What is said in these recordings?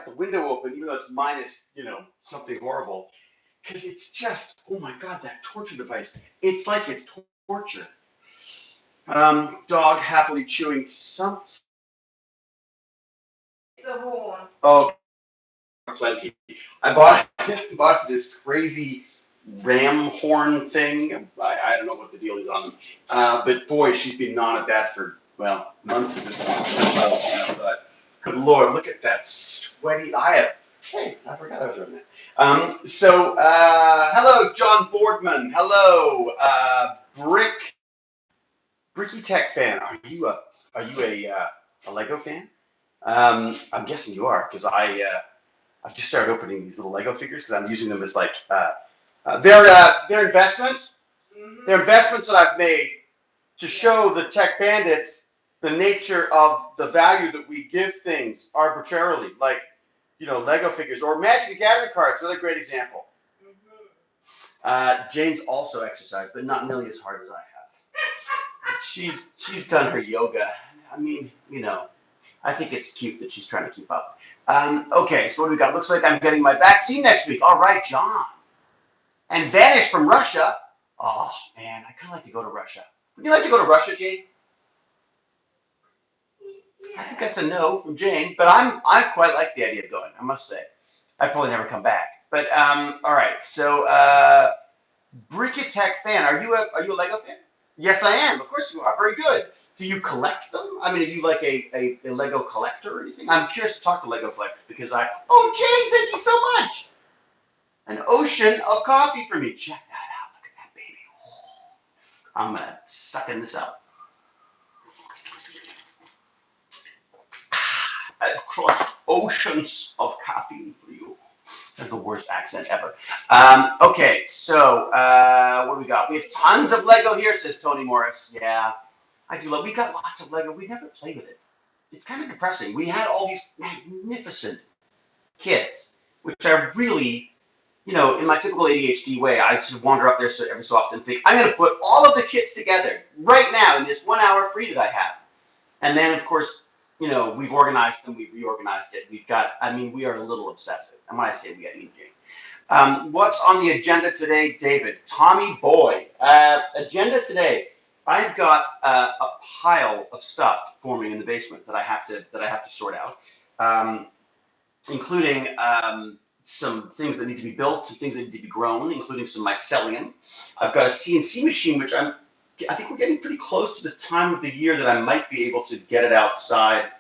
the window open, even though it's minus, something horrible, because it's just, oh my God, that torture device. It's like it's torture. Dog happily chewing some. The horn. Oh, plenty. I bought this crazy ram horn thing. I don't know what the deal is on them. But boy, she's been gnawing at that for, well, months at this point. Good Lord, look at that sweaty. Hey, I forgot I was doing that. Hello, John Boardman. Hello, Bricky Tech fan. Are you a Lego fan? I'm guessing you are, because I've just started opening these little Lego figures because I'm using them as like they're investments. Mm-hmm. They're investments that I've made to show the tech bandits the nature of the value that we give things arbitrarily, like Lego figures or Magic the Gathering cards. Another great example. Jane's also exercised, but not nearly as hard as I have. She's done her yoga. I mean, I think it's cute that she's trying to keep up. Okay, so what do we got? Looks like I'm getting my vaccine next week. All right, John. And vanished from Russia. Oh, man, I kind of like to go to Russia. Would you like to go to Russia, Jane? I think that's a no from Jane, but I quite like the idea of going, I must say. I'd probably never come back. But all right, so Brickatech fan, are you a Lego fan? Yes, I am. Of course you are. Very good. Do you collect them? I mean, are you like a Lego collector or anything? I'm curious to talk to Lego collectors because oh, Jane, thank you so much. An ocean of coffee for me. Check that out. Look at that baby. Oh, I'm going to suck in this up. I've crossed oceans of caffeine for you. That's the worst accent ever. Okay, so what do we got? We have tons of Lego here, says Tony Morris. Yeah, I do love. We got lots of Lego. We never play with it. It's kind of depressing. We had all these magnificent kits, which are really, in my typical ADHD way, I just wander up there every so often and think, I'm going to put all of the kits together right now in this 1 hour free that I have. And then, of course, we've organized them, we've reorganized it. We are a little obsessive. And when I say we, I mean Jane. What's on the agenda today, David? Tommy Boy. Agenda today. I've got a pile of stuff forming in the basement that I have to sort out, including some things that need to be built, some things that need to be grown, including some mycelium. I've got a CNC machine, which I think we're getting pretty close to the time of the year that I might be able to get it outside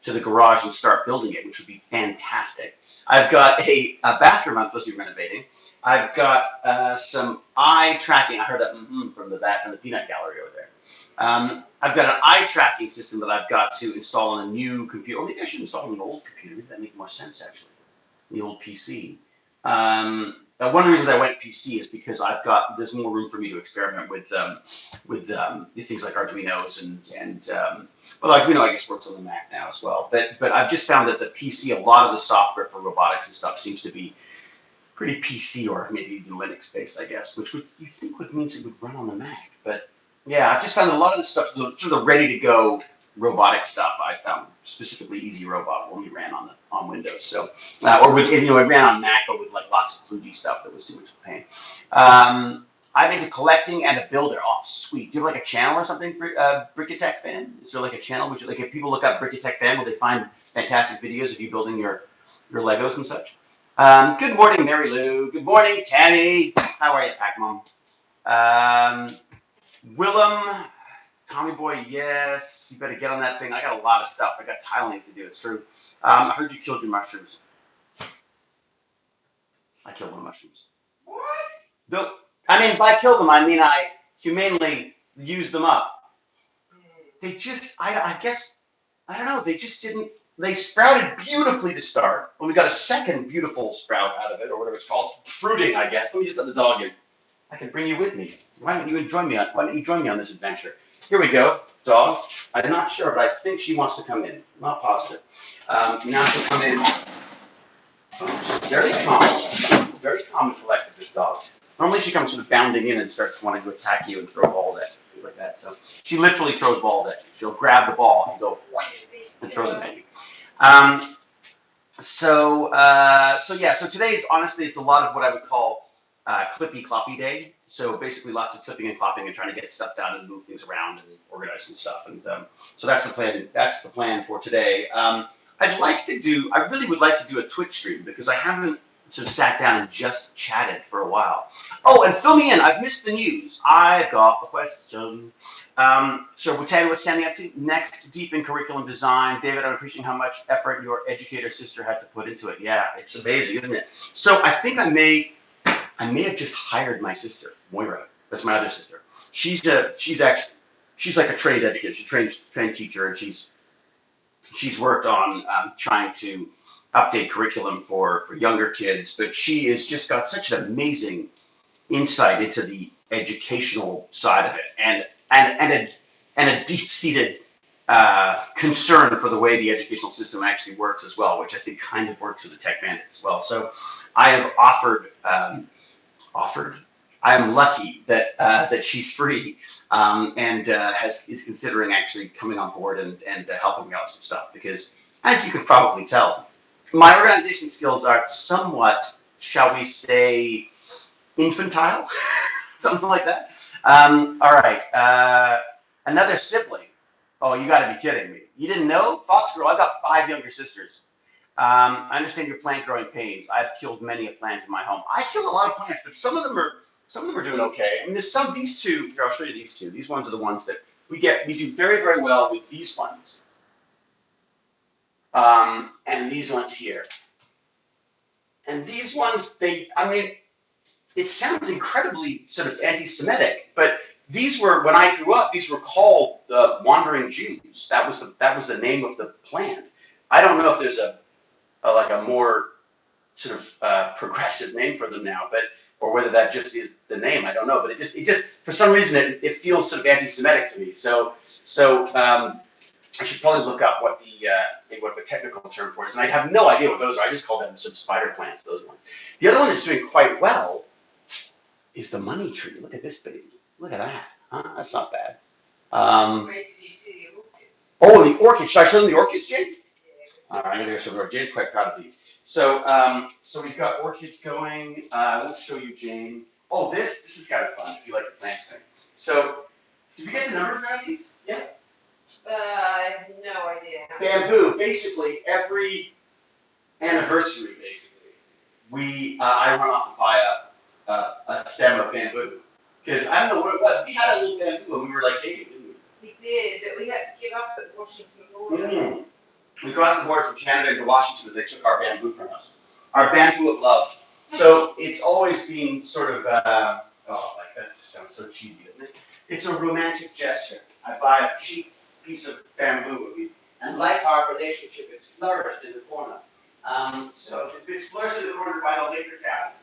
to the garage and start building it, which would be fantastic. I've got a bathroom I'm supposed to be renovating. I've got some eye tracking. I heard that from the peanut gallery over there. I've got an eye tracking system that I've got to install on a new computer. Or maybe I should install on an old computer. Maybe that makes more sense, actually. The old PC. One of the reasons I went PC is because there's more room for me to experiment with things like Arduinos and Arduino I guess works on the Mac now as well. But I've just found that the PC, a lot of the software for robotics and stuff seems to be pretty PC or maybe even Linux based, I guess, which you think would mean it would run on the Mac. But yeah, I've just found a lot of the stuff, sort of the ready to go robotic stuff, I found specifically Easy Robot only ran on Windows, so it ran on Mac, but with like lots of kludgy stuff that was too much of a pain. I'm into collecting and a builder. Oh, sweet. Do you have like a channel or something, Brickatech fan? Is there like a channel which, like, if people look up Brickatech fan, will they find fantastic videos of you building your Legos and such? Good morning, Mary Lou. Good morning, Tammy. How are you, Pac-Mom? Willem. Tommy Boy, yes. You better get on that thing. I got a lot of stuff. I got tiling to do. It's true. I heard you killed your mushrooms. I killed my mushrooms. What? No, I mean, by kill them, I mean I humanely used them up. They just, I guess, I don't know. They just didn't. They sprouted beautifully to start. And we got a second beautiful sprout out of it, or whatever it's called, fruiting, I guess. Let me just let the dog in. I can bring you with me. Why don't you join me on this adventure? Here we go, dog. I'm not sure, but I think she wants to come in. I'm not positive. Now she'll come in. Oh, she's very calm and collected, this dog. Normally she comes sort of bounding in and starts wanting to attack you and throw balls at you, things like that. So she literally throws balls at you. She'll grab the ball and go and throw them at you. So today's honestly, it's a lot of what I would call clippy cloppy day. So basically, lots of clipping and clopping and trying to get stuff done and move things around and organize some stuff. And so that's the plan. That's the plan for today. I really would like to do a Twitch stream because I haven't sort of sat down and just chatted for a while. Oh, and fill me in. I've missed the news. I've got a question. So Tammy, what's standing up to next? Deep in curriculum design. David, I'm appreciating how much effort your educator sister had to put into it. Yeah, it's amazing, isn't it? So I think I may have just hired my sister, Moira. That's my other sister. She's like a trained educator. She's trained teacher, and she's worked on trying to update curriculum for younger kids. But she has just got such an amazing insight into the educational side of it, and a deep seated concern for the way the educational system actually works as well, which I think kind of works with the tech bandits as well. So I have offered. I am lucky that she's free and is considering actually coming on board and helping me out with some stuff because, as you can probably tell, my organization skills are somewhat, shall we say, infantile, something like that. All right, another sibling. Oh, you got to be kidding me! You didn't know, Fox Girl? I've got 5 younger sisters. I understand your plant growing pains. I've killed many a plant in my home. I killed a lot of plants, but some of them are doing okay. I mean, there's some these two. Here, I'll show you these two. These ones are the ones that we get. We do very very well with these ones, and these ones here. And these ones, I mean, it sounds incredibly sort of anti-Semitic, but these were when I grew up. These were called wandering Jews. That was the name of the plant. I don't know if there's like a more sort of progressive name for them now, but or whether that just is the name, I don't know. But it just for some reason it feels sort of anti-Semitic to me. So I should probably look up what the technical term for it is. And I have no idea what those are. I just call them sort of spider plants. Those ones. The other one that's doing quite well is the money tree. Look at this baby. Look at that. That's not bad. Wait till you see the orchids. Oh, the orchid. Should I show them the orchids, Jane? All right, I'm gonna go show them. Jane's quite proud of these. So we've got orchids going. I won't show you Jane. Oh, this is kind of fun if you like the plants thing. So, did we get the numbers for these? Yeah. I have no idea. Bamboo. Basically, every anniversary, I run off and buy a stem of bamboo because I don't know what it was. We had a little bamboo and we were like dating, didn't we? We did, but we had to give up at the Washington border. Mm-hmm. We crossed the border from Canada to Washington and they took our bamboo from us. Our bamboo of love. So it's always been sort of, that just sounds so cheesy, doesn't it? It's a romantic gesture. I buy a cheap piece of bamboo and like our relationship, it's flourished in the corner. So it's flourished in the corner by the liquor cabinet.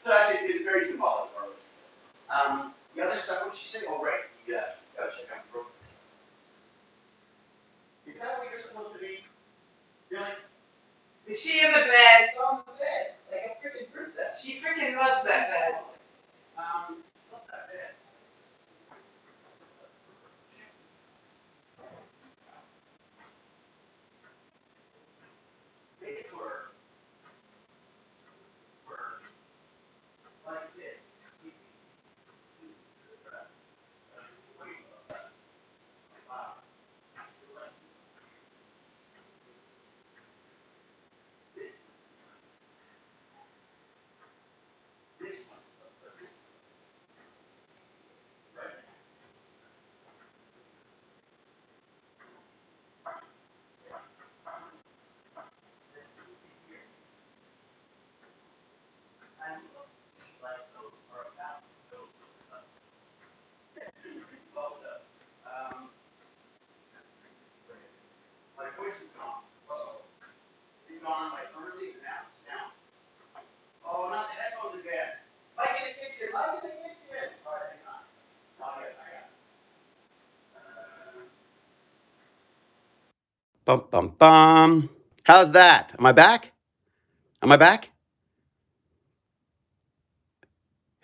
So actually it's very symbolic for us. The other stuff, what did she say? Oh, right. Yeah, gotta check out the broken. Is that what you're supposed to be? You're like, Is she in the bed? on the bed, like a freaking princess. She freaking loves that bed. What's that bed? Made for like this. This one. Right. And look like those are about to go. Well done. My voice is gone. Uh-oh. It's gone like early and now it's down. Oh, not the headphones again. Mike in the kitchen. Mike in the kitchen. All right, hang on. I got it. Bum bum bum. How's that? Am I back? Am I back?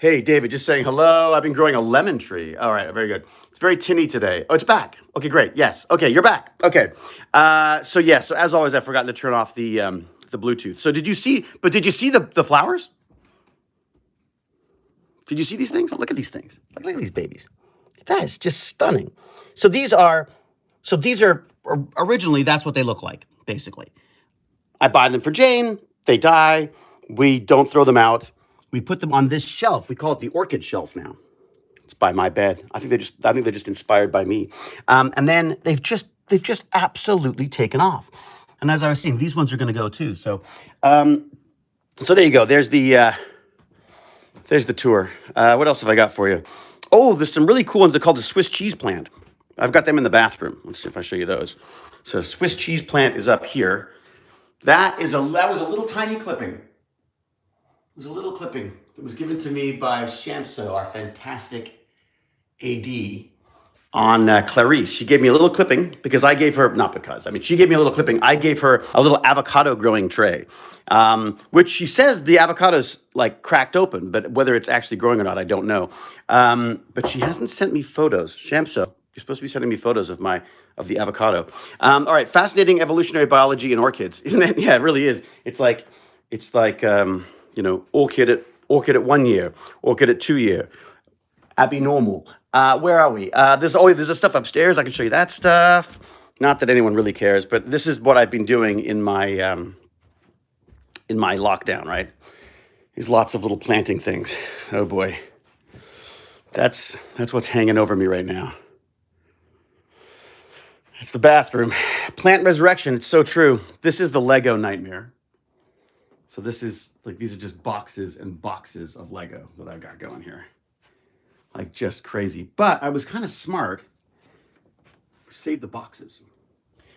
Hey, David, just saying hello. I've been growing a lemon tree. All right, very good. It's very tinny today. Oh, it's back. Okay, great. Yes. Okay, you're back. Okay. So as always, I've forgotten to turn off the Bluetooth. So did you see? But did you see the flowers? Did you see these things? Look at these things. Look at these babies. That is just stunning. So these are originally that's what they look like, basically. I buy them for Jane. They die. We don't throw them out. We put them on this shelf. We call it the orchid shelf now. It's by my bed. I think they're just inspired by me. And then they've just absolutely taken off. And as I was saying, these ones are going to go too. So there you go. There's the tour. What else have I got for you? Oh, there's some really cool ones. They're called the Swiss cheese plant. I've got them in the bathroom. Let's see if I show you those. So Swiss cheese plant is up here. That was a little tiny clipping. It was a little clipping that was given to me by Shamso, our fantastic AD, on Clarice. She gave me a little clipping because I gave her, not because, I mean, she gave me a little clipping. I gave her a little avocado growing tray, which she says the avocado's like cracked open, but whether it's actually growing or not, I don't know. But she hasn't sent me photos. Shamso, you're supposed to be sending me photos of the avocado. All right, fascinating evolutionary biology in orchids, isn't it? Yeah, it really is. It's like orchid at 1 year, orchid at 2 year, abnormal. Where are we? There's a stuff upstairs. I can show you that stuff. Not that anyone really cares, but this is what I've been doing in my lockdown, right? These lots of little planting things. Oh boy. That's what's hanging over me right now. It's the bathroom. Plant resurrection. It's so true. This is the Lego nightmare. So this is like, these are just boxes and boxes of Lego that I've got going here. Like just crazy. But I was kind of smart. Save the boxes.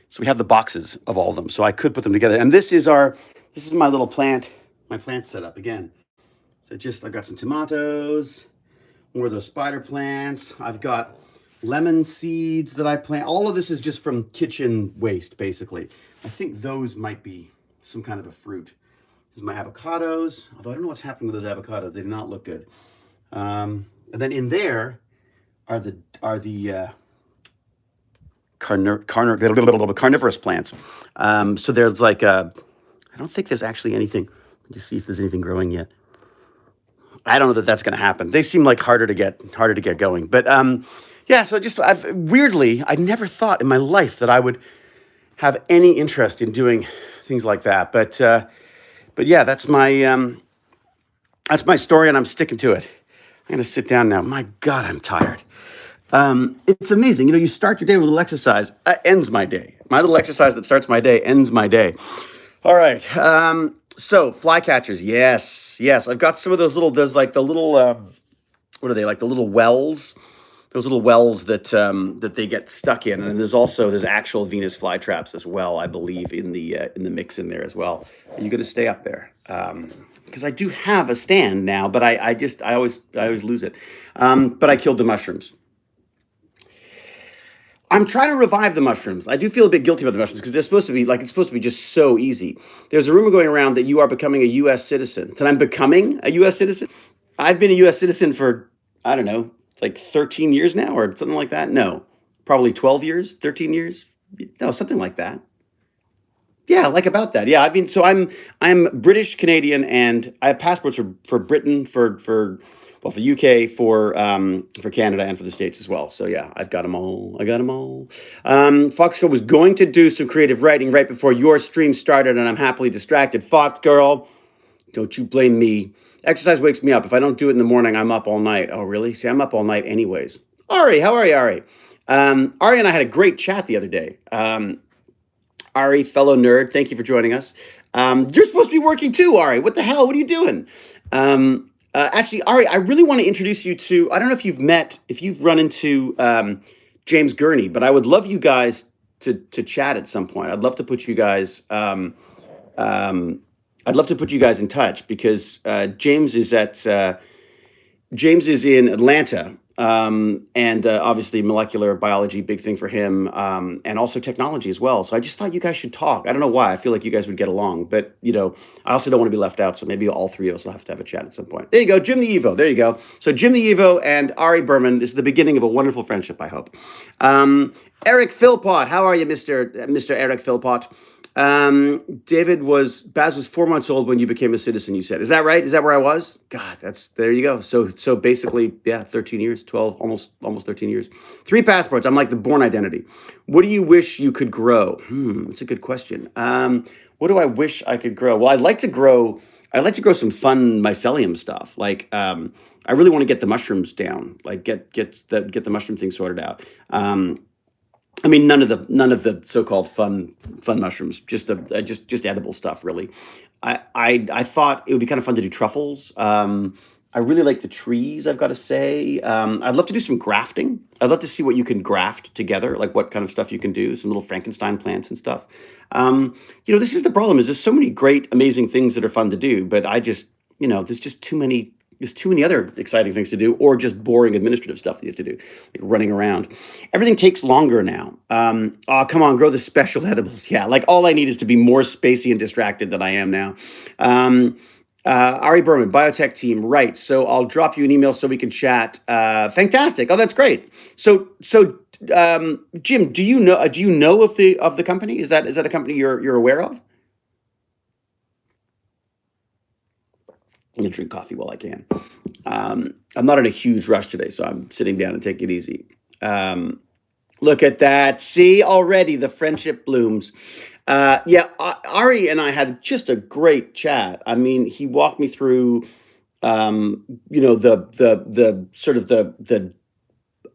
So we have the boxes of all of them. So I could put them together. And this is my little plant, my plant setup again. So I've got some tomatoes, more of those spider plants. I've got lemon seeds that I plant. All of this is just from kitchen waste, basically. I think those might be some kind of a fruit. There's my avocados, although I don't know what's happening with those avocados. They do not look good. And then in there are the carnivorous plants. So there's like I don't think there's actually anything. Let me just see if there's anything growing yet. I don't know that that's going to happen. They seem like harder to get going. But yeah, so I never thought in my life that I would have any interest in doing things like that. But yeah, that's my story, and I'm sticking to it. I'm going to sit down now. My God, I'm tired. It's amazing. You start your day with a little exercise. Ends my day. My little exercise that starts my day ends my day. All right. So flycatchers. Yes. I've got some of those there's like the little, what are they? Like the little wells. Those little wells that they get stuck in. And there's actual Venus flytraps as well, I believe, in the mix in there as well. Are you going to stay up there? Because I do have a stand now, but I always lose it. But I killed the mushrooms. I'm trying to revive the mushrooms. I do feel a bit guilty about the mushrooms because it's supposed to be just so easy. There's a rumor going around that you are becoming a U.S. citizen. That I'm becoming a U.S. citizen? I've been a U.S. citizen for, I don't know, like 13 years now or something like that. No, probably 12 years, 13 years. No, something like that. Yeah, like about that. Yeah, I'm British Canadian, and I have passports for Britain, for UK, for Canada, and for the States as well. So yeah, I've got them all. I got them all. Foxgirl was going to do some creative writing right before your stream started, and I'm happily distracted. Foxgirl, don't you blame me. Exercise wakes me up. If I don't do it in the morning, I'm up all night. Oh, really? See, I'm up all night anyways. Ari, how are you, Ari? Ari and I had a great chat the other day. Ari, fellow nerd, thank you for joining us. You're supposed to be working too, Ari. What the hell? What are you doing? Actually, Ari, I really want to introduce you to, I don't know if you've run into James Gurney, but I would love you guys to chat at some point. I'd love to put you guys in touch because James is in Atlanta, And obviously molecular biology, big thing for him, and also technology as well. So I just thought you guys should talk. I don't know why. I feel like you guys would get along, but I also don't want to be left out. So maybe all three of us will have to have a chat at some point. There you go, Jim the Evo. There you go. So Jim the Evo and Ari Berman is the beginning of a wonderful friendship, I hope. Eric Philpott, how are you, Mr. Eric Philpott? Baz was 4 months old when you became a citizen, you said. Is that right? Is that where I was? God, there you go. So basically, yeah, 13 years, 12, almost 13 years. 3 passports. I'm like the Bourne Identity. What do you wish you could grow? That's a good question. What do I wish I could grow? Well, I'd like to grow some fun mycelium stuff. Like, I really want to get the mushrooms down, like get the mushroom thing sorted out. I mean, none of the so-called fun mushrooms, just edible stuff, really. I thought it would be kind of fun to do truffles. I really like the trees, I've got to say. I'd love to do some grafting. I'd love to see what you can graft together, like what kind of stuff you can do, some little Frankenstein plants and stuff. This is the problem, is there's so many great, amazing things that are fun to do, but there's too many other exciting things to do, or just boring administrative stuff that you have to do, like running around. Everything takes longer now. Oh, come on, grow the special edibles. Yeah, like all I need is to be more spacey and distracted than I am now. Ari Berman, biotech team, right? So I'll drop you an email so we can chat. Fantastic. Oh, that's great. So Jim, do you know of the company? Is that a company you're aware of? I'm gonna drink coffee while I can. I'm not in a huge rush today, so I'm sitting down and taking it easy. Look at that. See, already the friendship blooms. Yeah, Ari and I had just a great chat. I mean, he walked me through, the sort of the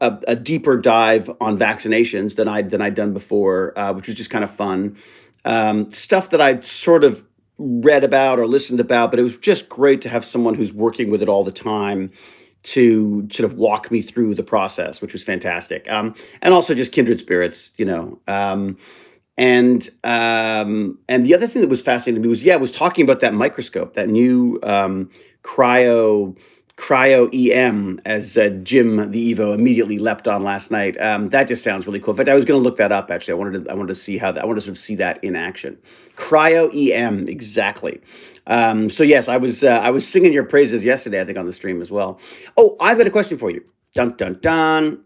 a deeper dive on vaccinations than I'd done before, which was just kind of fun. Stuff that I'd sort of read about or listened about, but it was just great to have someone who's working with it all the time to sort of walk me through the process, which was fantastic. And also just kindred spirits, and the other thing that was fascinating to me was talking about that microscope, that new cryo EM, as Jim the Evo immediately leapt on last night. That just sounds really cool. In fact, I was going to look that up actually. I wanted to see I wanted to sort of see that in action. Cryo EM, exactly. So yes, I was singing your praises yesterday, I think, on the stream as well. Oh, I've got a question for you. Dun dun dun.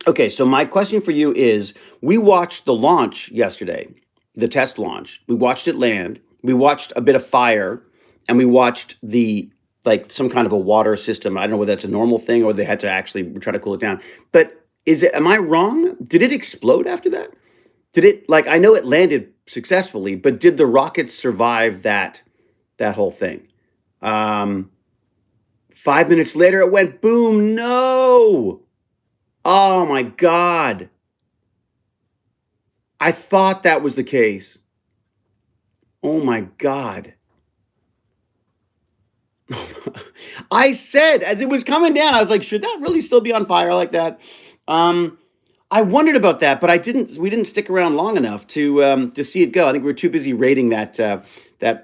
Okay, so my question for you is: we watched the launch yesterday, the test launch. We watched it land. We watched a bit of fire, and we watched some kind of a water system. I don't know whether that's a normal thing or they had to actually try to cool it down. But am I wrong? Did it explode after that? Did it, like, I know it landed successfully, but did the rockets survive that whole thing? 5 minutes later, it went boom. No. Oh my God. I thought that was the case. Oh my God. I said, as it was coming down, I was like, should that really still be on fire like that? I wondered about that, but we didn't stick around long enough to see it go. I think we were too busy rating that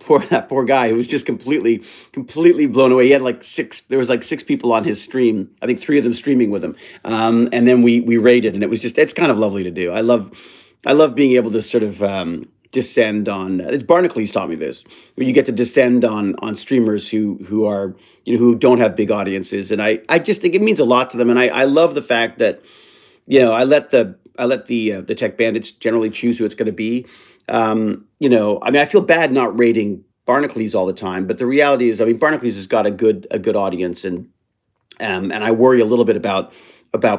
poor guy who was just completely blown away. He had there was like 6 people on his stream. I think 3 of them streaming with him. And then we rated, and it's kind of lovely to do. I love being able to sort of descend on. It's Barnacle taught me this, where you get to descend on streamers who are, who don't have big audiences, and I just think it means a lot to them. And I love the fact that, I let the tech bandits generally choose who it's going to be. I mean, I feel bad not rating Barnacles all the time, but the reality is, I mean, Barnacles has got a good audience, and I worry a little bit about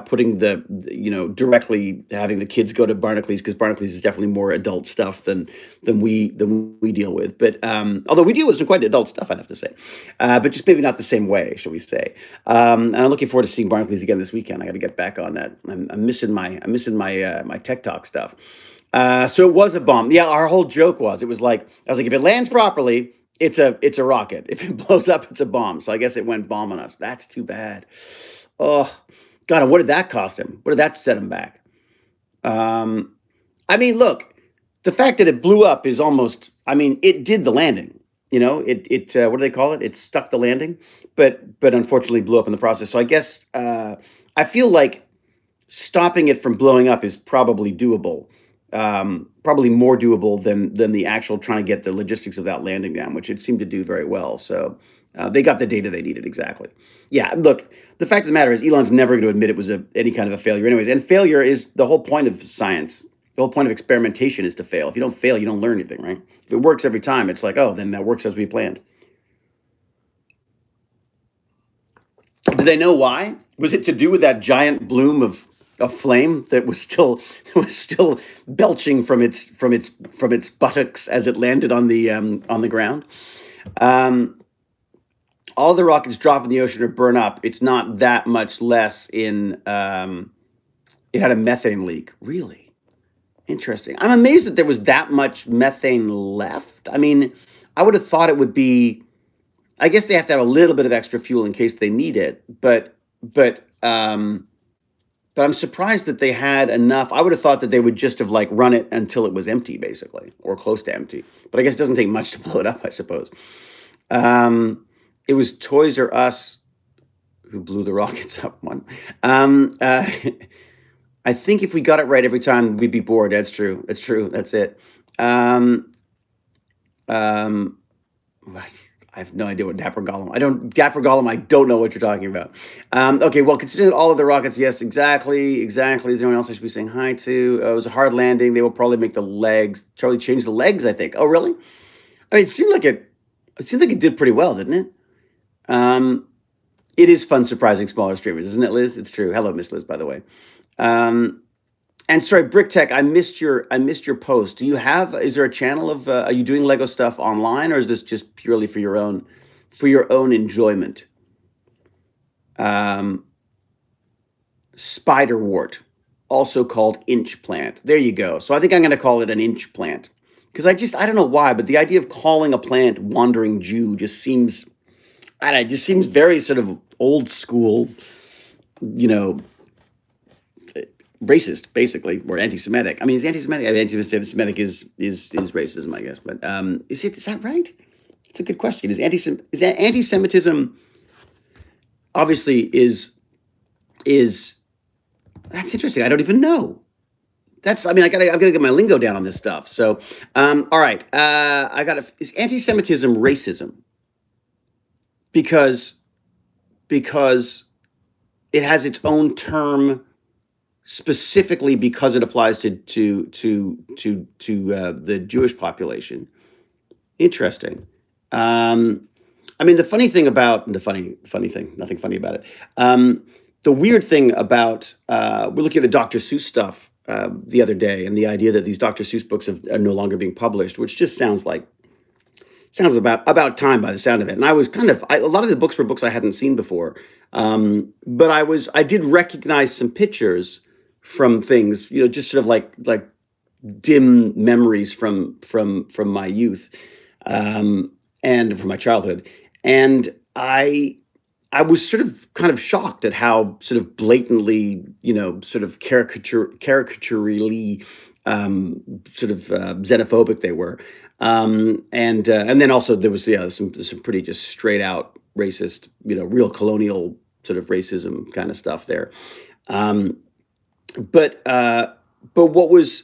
putting directly having the kids go to Barnacles, because Barnacles is definitely more adult stuff than we deal with. But although we deal with some quite adult stuff, I'd have to say, but just maybe not the same way, shall we say? And I'm looking forward to seeing Barnacles again this weekend. I got to get back on that. I'm missing my my Tech Talk stuff. So it was a bomb. Yeah, our whole joke was, I was like, if it lands properly, it's a rocket. If it blows up, it's a bomb. So I guess it went bomb on us. That's too bad. Oh, God, and what did that cost him? What did that set him back? I mean, look, the fact that it blew up is almost, I mean, it did the landing. It what do they call it? It stuck the landing, but unfortunately blew up in the process. So I guess I feel like stopping it from blowing up is probably doable. Probably more doable than the actual trying to get the logistics of that landing down, which it seemed to do very well. So they got the data they needed exactly. Yeah, look, the fact of the matter is Elon's never going to admit it was any kind of a failure, anyways. And failure is the whole point of science. The whole point of experimentation is to fail. If you don't fail, you don't learn anything, right? If it works every time, it's like, oh, then that works as we planned. Do they know why? Was it to do with that giant bloom of flame that was still belching from its buttocks as it landed on the ground? Um, all the rockets drop in the ocean or burn up. It's not that much less in. It had a methane leak. Really interesting. I'm amazed that there was that much methane left. I mean, I would have thought it would be. I guess they have to have a little bit of extra fuel in case they need it, but I'm surprised that they had enough. I would have thought that they would just have like run it until it was empty, basically, or close to empty. But I guess it doesn't take much to blow it up, I suppose. It was Toys R Us who blew the rockets up one. Um, uh, I think if we got it right every time, we'd be bored. That's true. That's true. That's it. Um, um, I have no idea what Dapper Gollum. Dapper Gollum. I don't know what you're talking about. Okay, well, considering all of the rockets, yes, exactly. Is there anyone else I should be saying hi to? It was a hard landing. They will probably make the legs. Charlie changed the legs, I think. Oh, really? I mean, it seemed like it did pretty well, didn't it? Um, it is fun surprising smaller streamers, isn't it, Liz? It's true. Hello, Miss Liz, by the way. Um, and sorry, Brick Tech, I missed your post. Is there a channel of are you doing Lego stuff online, or is this just purely for your own enjoyment? Um, Spiderwort, also called inch plant. There you go. So I think I'm going to call it an inch plant because I don't know why, but the idea of calling a plant wandering Jew just seems I don't know, it just seems very sort of old school, you know, racist, basically, or anti-Semitic. I mean, is anti-Semitic? I mean, anti-Semitic is racism, I guess. But is that right? It's a good question. Is anti-Semitism obviously is that's interesting. I don't even know. I've got to get my lingo down on this stuff. So, all right. Is anti-Semitism racism? Because it has its own term specifically because it applies to the Jewish population. Interesting. I mean, the funny thing, nothing funny about it. The weird thing about we're looking at the Dr. Seuss stuff the other day, and the idea that these Dr. Seuss books are no longer being published, which just sounds about time by the sound of it. And a lot of the books were books I hadn't seen before, but I did recognize some pictures from things, just sort of like dim memories from my youth, and from my childhood, and I was sort of kind of shocked at how sort of blatantly, sort of caricaturally, sort of xenophobic they were. And then also there was some pretty just straight out racist, real colonial sort of racism kind of stuff there. Um, but what was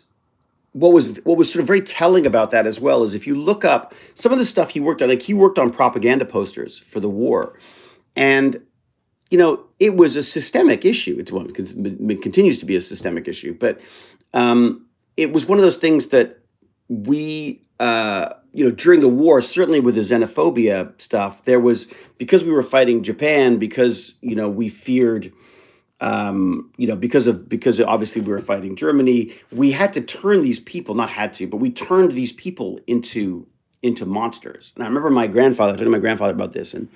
sort of very telling about that as well is if you look up some of the stuff he worked on, like he worked on propaganda posters for the war, and it was a systemic issue. It continues to be a systemic issue, but it was one of those things that we, during the war, certainly with the xenophobia stuff, there was, because we were fighting Japan, because we feared, because obviously we were fighting Germany, we had to turn these people, not had to, but we turned these people into monsters. And I remember talking to my grandfather about this, and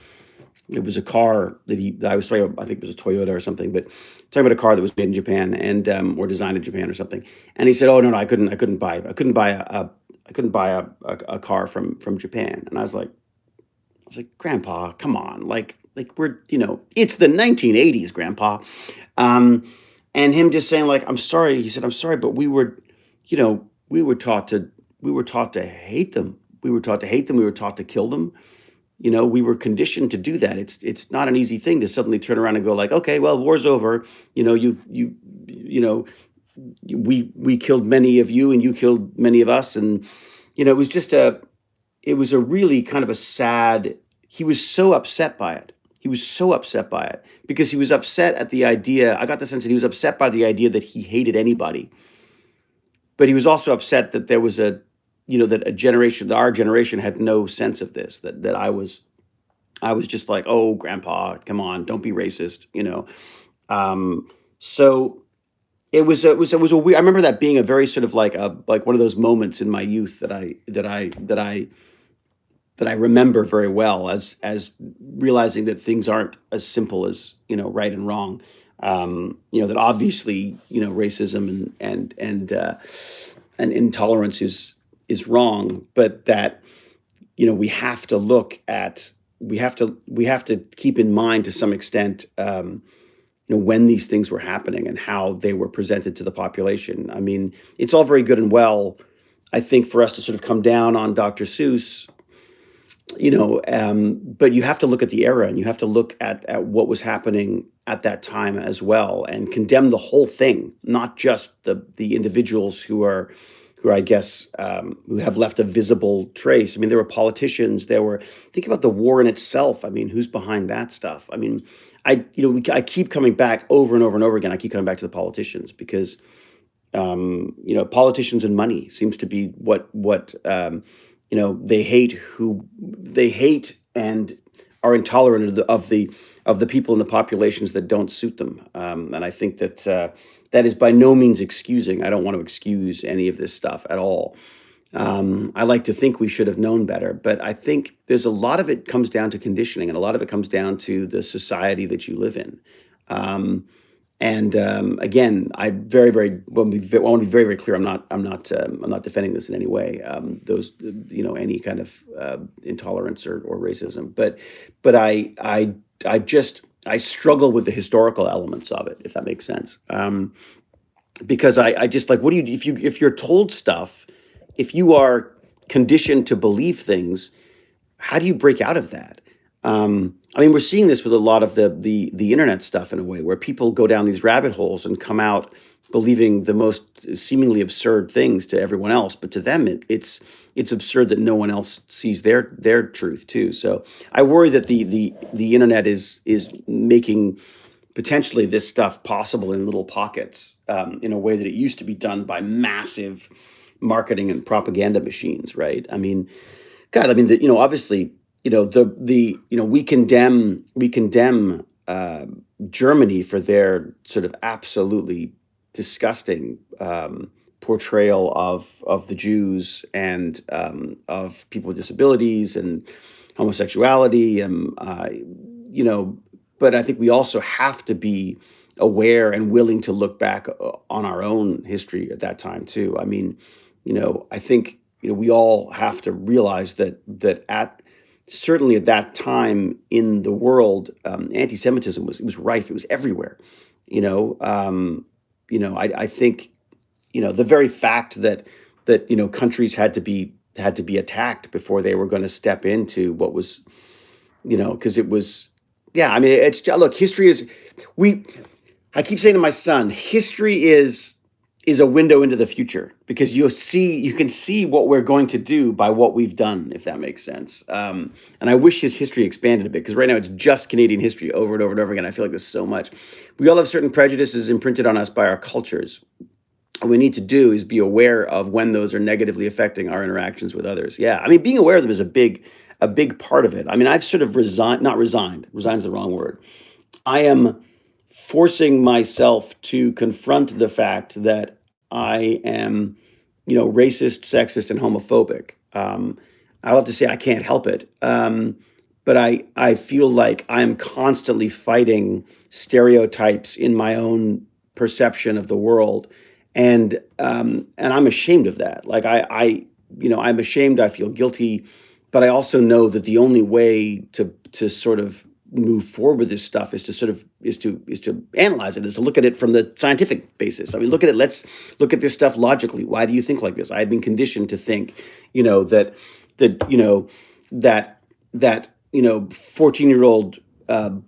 it was a car that I was talking about, I think it was a Toyota or something, but talking about a car that was made in Japan and or designed in Japan or something. And he said, "Oh no, I couldn't buy a car from Japan." And I was like, "Grandpa, come on, like we're it's the 1980s, Grandpa." Um, and him just saying like, "I'm sorry," he said, "I'm sorry, but we were taught to hate them. We were taught to hate them. We were taught to kill them." we were conditioned to do that. It's not an easy thing to suddenly turn around and go like, okay, well, war's over. You know, we killed many of you and you killed many of us, and it was just it was a really kind of a sad. He was so upset by it. He was so upset by it because he was upset at the idea. I got the sense that he was upset by the idea that he hated anybody, but he was also upset that there was that a generation, that our generation had no sense of this. That I was just like, oh, grandpa, come on, don't be racist. Um, so it was a weird. I remember that being a very sort of like one of those moments in my youth that I remember very well as realizing that things aren't as simple as right and wrong. That obviously racism and intolerance is wrong, but that we have to look at we have to keep in mind to some extent when these things were happening and how they were presented to the population. I mean, it's all very good and well, I think, for us to sort of come down on Dr. Seuss, but you have to look at the era and you have to look at what was happening at that time as well and condemn the whole thing, not just the individuals who I guess who have left a visible trace. I mean, there were politicians. Think about the war in itself. I mean, who's behind that stuff? I mean, I keep coming back over and over and over again. I keep coming back to the politicians because politicians and money seems to be what they hate and are intolerant of the people in the populations that don't suit them. And I think that is by no means excusing. I don't want to excuse any of this stuff at all. I like to think we should have known better, but I think there's a lot of it comes down to conditioning, and a lot of it comes down to the society that you live in. And again, I very, very want to be very, very clear. I'm not defending this in any way. Any kind of intolerance or racism, but I struggle with the historical elements of it, if that makes sense. Because I just like, what do you if you're told stuff, if you are conditioned to believe things, how do you break out of that? I mean, we're seeing this with a lot of the internet stuff in a way, where people go down these rabbit holes and come out believing the most seemingly absurd things to everyone else, but to them it's absurd that no one else sees their truth too. So I worry that the internet is making potentially this stuff possible in little pockets, in a way that it used to be done by massive marketing and propaganda machines, right? I mean, God, I mean, obviously, we condemn Germany for their sort of absolutely disgusting portrayal of the Jews and of people with disabilities and homosexuality, and but I think we also have to be aware and willing to look back on our own history at that time too. I mean, I think we all have to realize that certainly at that time in the world, anti-Semitism was rife. It was everywhere. I think the very fact that countries had to be attacked before they were going to step into what was, because it was, yeah. I mean, look, history is we. I keep saying to my son, history is a window into the future, because you can see what we're going to do by what we've done, if that makes sense. And I wish his history expanded a bit, because right now it's just Canadian history over and over and over again. I feel like there's so much. We all have certain prejudices imprinted on us by our cultures. What we need to do is be aware of when those are negatively affecting our interactions with others. Yeah, I mean, being aware of them is a big part of it. I mean, I've sort of not resigned. Resigned is the wrong word. I am forcing myself to confront the fact that I am, racist, sexist, and homophobic. I'll have to say I can't help it. But I feel like I'm constantly fighting stereotypes in my own perception of the world. And I'm ashamed of that. Like I'm ashamed. I feel guilty, but I also know that the only way to sort of move forward with this stuff is to analyze it, is to look at it from the scientific basis. I mean, let's look at this stuff logically. Why do you think like this? I had been conditioned to think, that 14-year-old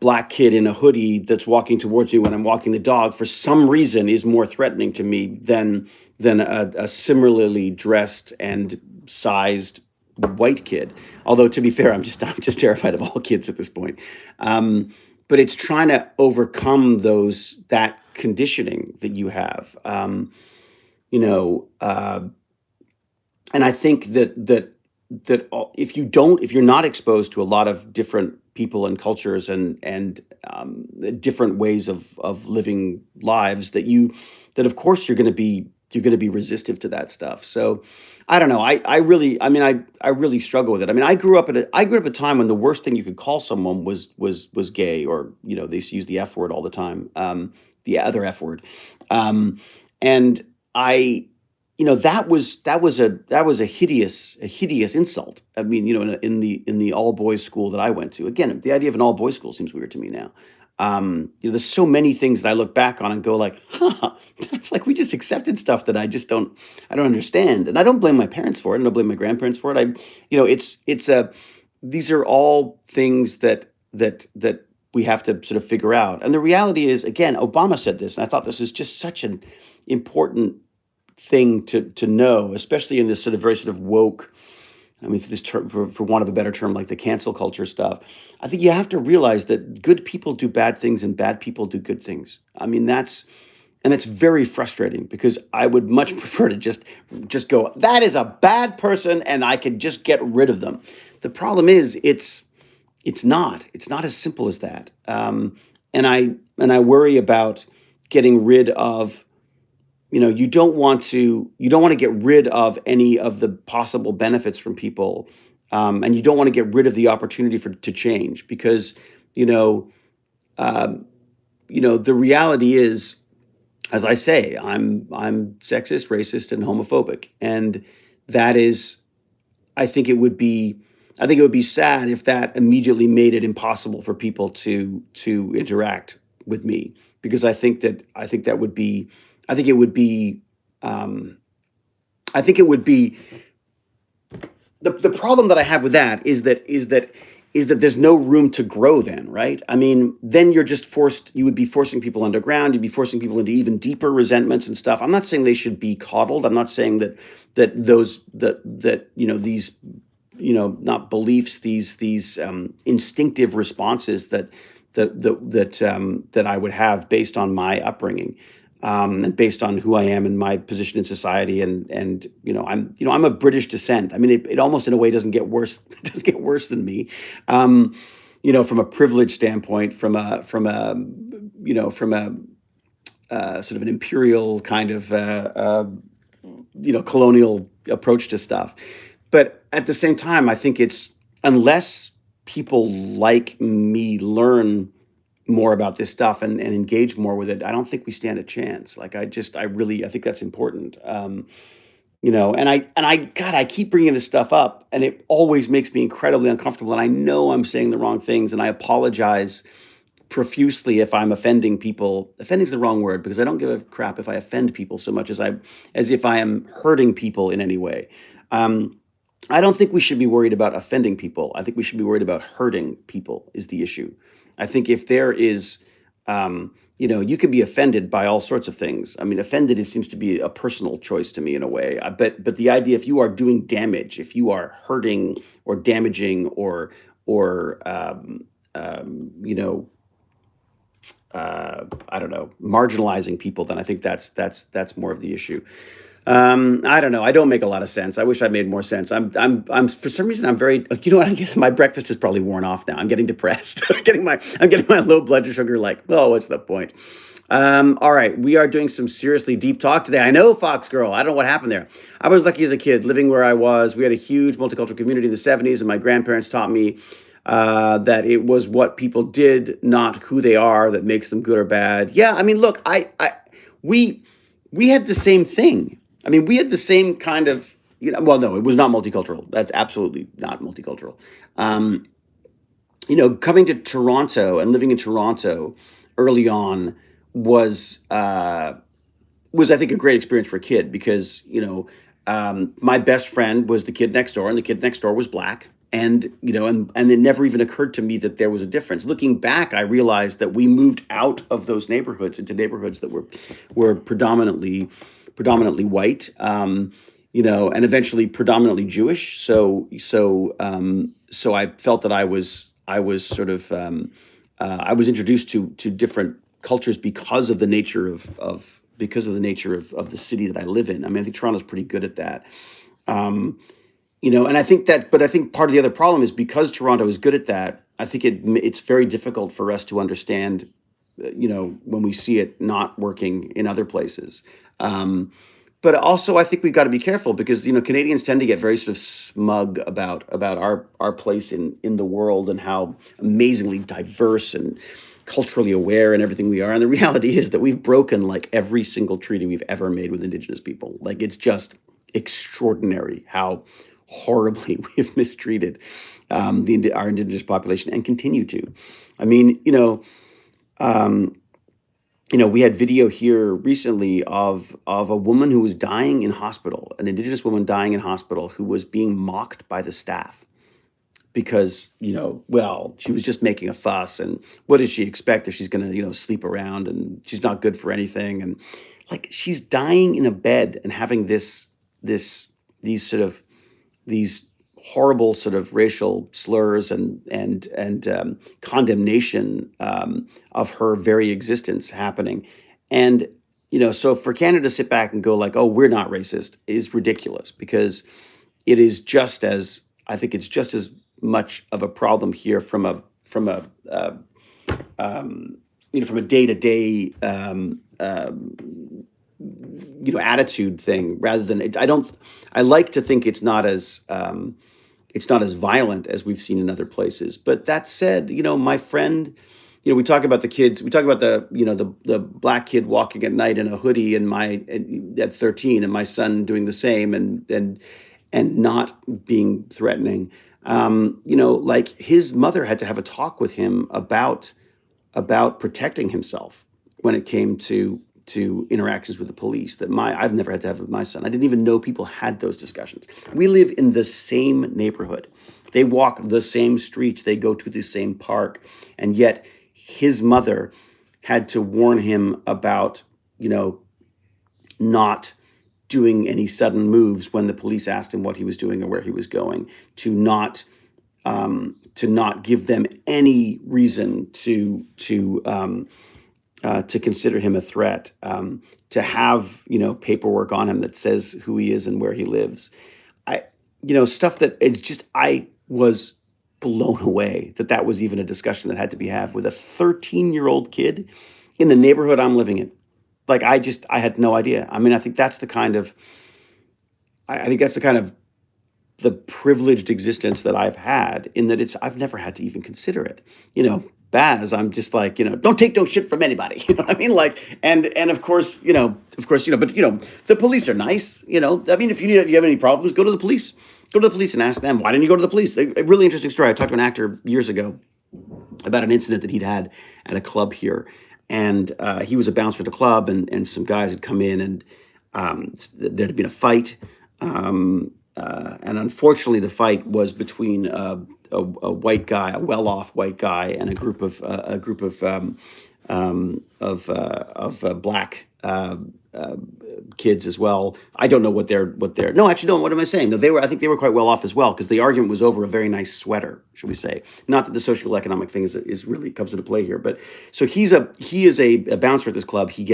black kid in a hoodie that's walking towards me when I'm walking the dog for some reason is more threatening to me than a similarly dressed and sized white kid. Although to be fair, I'm just terrified of all kids at this point. Um, but it's trying to overcome that conditioning that you have. You know, and I think if you're not exposed to a lot of different people and cultures and different ways of living lives, that of course you're going to be resistive to that stuff. So I don't know. I really struggle with it. I mean, I grew up at a time when the worst thing you could call someone was gay, or they used to use the F word all the time, the other F word, and I that was a hideous insult. I mean, in the all boys school that I went to. Again, the idea of an all boys school seems weird to me now. There's so many things that I look back on and go like, huh, it's like we just accepted stuff that I don't understand, and I don't blame my parents for it, and I don't blame my grandparents for it. It's these are all things that we have to sort of figure out. And the reality is, again, Obama said this, and I thought this was just such an important thing to know, especially in this sort of very sort of woke. I mean, for this term, for want of a better term, like the cancel culture stuff. I think you have to realize that good people do bad things and bad people do good things. I mean, that's very frustrating, because I would much prefer to just go, that is a bad person, and I can just get rid of them. The problem is, it's not as simple as that. And I worry about getting rid of, you don't want to get rid of any of the possible benefits from people, and you don't want to get rid of the opportunity to change, because you know um, the reality is, as I say, I'm sexist, racist, and homophobic, and that is, I think it would be I think it would be sad if that immediately made it impossible for people to interact with me, because I think that would be I think it would be um, I think it would be the problem that I have with that is that there's no room to grow then, right? I mean, then you would be forcing people underground, you'd be forcing people into even deeper resentments and stuff. I'm not saying they should be coddled. I'm not saying that these, not beliefs, these instinctive responses that I would have based on my upbringing, and based on who I am and my position in society, and I'm of British descent. I mean, it almost in a way doesn't get worse. It doesn't get worse than me, um, from a privilege standpoint, from a sort of an imperial kind of colonial approach to stuff. But at the same time, I think it's, unless people like me learn more about this stuff and engage more with it, I don't think we stand a chance. Like, I think that's important. God, I keep bringing this stuff up, and it always makes me incredibly uncomfortable. And I know I'm saying the wrong things, and I apologize profusely if I'm offending people. Offending is the wrong word, because I don't give a crap if I offend people so much as if I am hurting people in any way. Um, I don't think we should be worried about offending people. I think we should be worried about hurting people is the issue. I think if there is, you can be offended by all sorts of things. I mean, seems to be a personal choice to me in a way. But the idea, if you are doing damage, if you are hurting or damaging or you know, I don't know, marginalizing people, then I think that's more of the issue. I don't know. I don't make a lot of sense. I wish I made more sense. I'm for some reason I'm very. What? I guess my breakfast is probably worn off now. I'm getting depressed. I'm getting my low blood sugar. Like, oh, what's the point? All right, we are doing some seriously deep talk today. I know, Fox Girl. I don't know what happened there. I was lucky as a kid living where I was. We had a huge multicultural community in the '70s, and my grandparents taught me that it was what people did, not who they are, that makes them good or bad. Yeah, I mean, look, we we had the same thing. I mean, we had the same kind of, well, no, it was not multicultural. That's absolutely not multicultural. Um, Coming to Toronto and living in Toronto early on was was, I think, a great experience for a kid, because my best friend was the kid next door, and the kid next door was black. and and it never even occurred to me that there was a difference. Looking back, I realized that we moved out of those neighborhoods into neighborhoods that were predominantly white, and eventually predominantly Jewish. So I felt that I was sort of I was introduced to different cultures because of the nature of the city that I live in. I mean, I think Toronto's pretty good at that. Um, and I think part of the other problem is because Toronto is good at that. I think it's very difficult for us to understand, when we see it not working in other places. But also, I think we've got to be careful because Canadians tend to get very sort of smug about our place in the world and how amazingly diverse and culturally aware and everything we are. And the reality is that we've broken like every single treaty we've ever made with Indigenous people. Like it's just extraordinary how horribly we've mistreated our Indigenous population and continue to. I mean, um, we had video here recently of a woman who was dying in hospital, an Indigenous woman dying in hospital who was being mocked by the staff because well, she was just making a fuss, and what does she expect if she's going to sleep around, and she's not good for anything, and like she's dying in a bed and having this these horrible sort of racial slurs and condemnation of her very existence happening. And so for Canada to sit back and go like, "Oh, we're not racist," is ridiculous because it is just as I think it's just as much of a problem here from a day to day attitude thing rather than I like to think it's not as violent as we've seen in other places. But that said, my friend, we talk about the kids, we talk about the black kid walking at night in a hoodie and at 13 and my son doing the same and not being threatening. Like his mother had to have a talk with him about protecting himself when it came to interactions with the police that I've never had to have with my son. I didn't even know people had those discussions. We live in the same neighborhood. They walk the same streets, they go to the same park, and yet his mother had to warn him about, not doing any sudden moves when the police asked him what he was doing or where he was going, to not give them any reason to consider him a threat, to have paperwork on him that says who he is and where he lives. Stuff that it's just I was blown away that was even a discussion that had to be had with a 13-year-old kid in the neighborhood I'm living in. Like I had no idea. I mean, I think that's the kind of the privileged existence that I've had in that I've never had to even consider it. Baz, I'm just like, don't take no shit from anybody. You know what I mean? Like, and of course, but the police are nice. I mean, if you have any problems, go to the police. Go to the police and ask them. Why didn't you go to the police? A really interesting story. I talked to an actor years ago about an incident that he'd had at a club here, and he was a bouncer at the club, and some guys had come in, and there had been a fight. And unfortunately, the fight was between a white guy, a well-off white guy, and a group of black kids as well. I don't know what they're. No, actually, no. What am I saying? No, I think they were quite well off as well because the argument was over a very nice sweater, should we say? Not that the social economic thing is really comes into play here, but so he is a bouncer at this club. He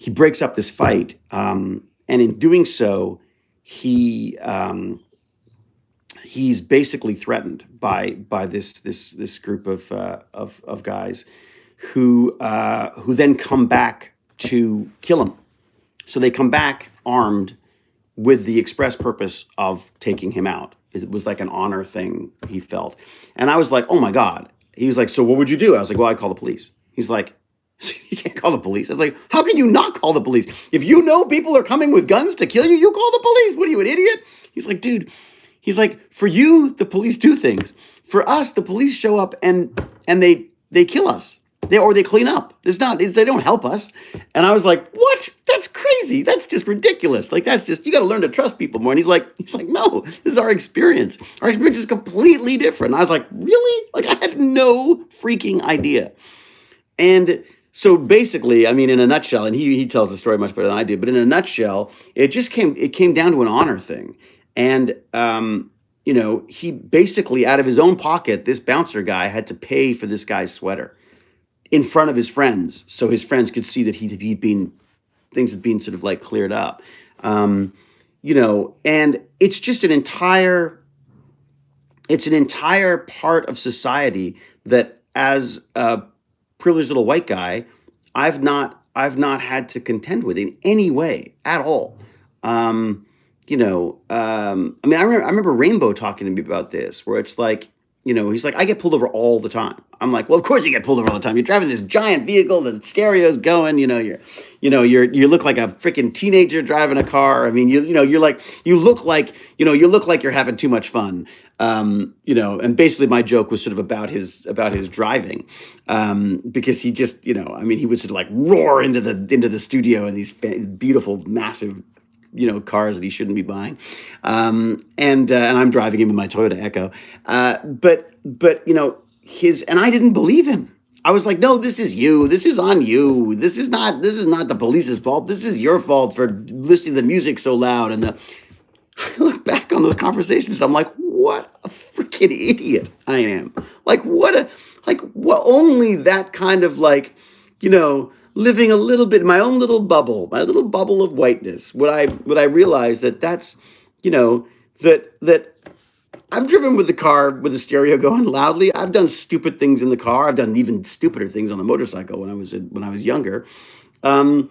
breaks up this fight, and in doing so, he's basically threatened by this group of guys who then come back to kill him. So they come back armed with the express purpose of taking him out. It was like an honor thing he felt, and I was like, oh my God. He was like, so what would you do? I was like, well, I'd call the police. He's like, you can't call the police. I was like, how can you not call the police? If you know people are coming with guns to kill you, you call the police. What are you, an idiot? He's like, dude, he's like, for you, the police do things. For us, the police show up and they kill us. They clean up. They don't help us. And I was like, what? That's crazy. That's just ridiculous. Like that's just you got to learn to trust people more. And he's like, no, this is our experience. Our experience is completely different. And I was like, really? Like I had no freaking idea. And so basically, I mean, in a nutshell, and he tells the story much better than I do, but in a nutshell, it came down to an honor thing. And he basically out of his own pocket, this bouncer guy had to pay for this guy's sweater in front of his friends, so his friends could see that he'd been things had been sort of like cleared up. And it's just an entire part of society that as a privileged little white guy, I've not had to contend with in any way at all. I mean, I remember Rainbow talking to me about this, where it's like, he's like, I get pulled over all the time. I'm like, well, of course you get pulled over all the time. You're driving this giant vehicle, the stereo's going, you look like a freaking teenager driving a car. I mean, you look like you're having too much fun. And basically my joke was sort of about his driving, because he just, I mean, he would sort of like roar into the studio in these beautiful, massive, cars that he shouldn't be buying, and I'm driving him in my Toyota Echo, but and I didn't believe him. I was like, no, this is you. This is on you. This is not the police's fault. This is your fault for listening to the music so loud. And I look back on those conversations. I'm like, what a freaking idiot I am. Like, only that kind of like, living a little bit in my own little bubble, my little bubble of whiteness. Would I realize that's, that I've driven with the car with the stereo going loudly. I've done stupid things in the car. I've done even stupider things on the motorcycle when I was younger. And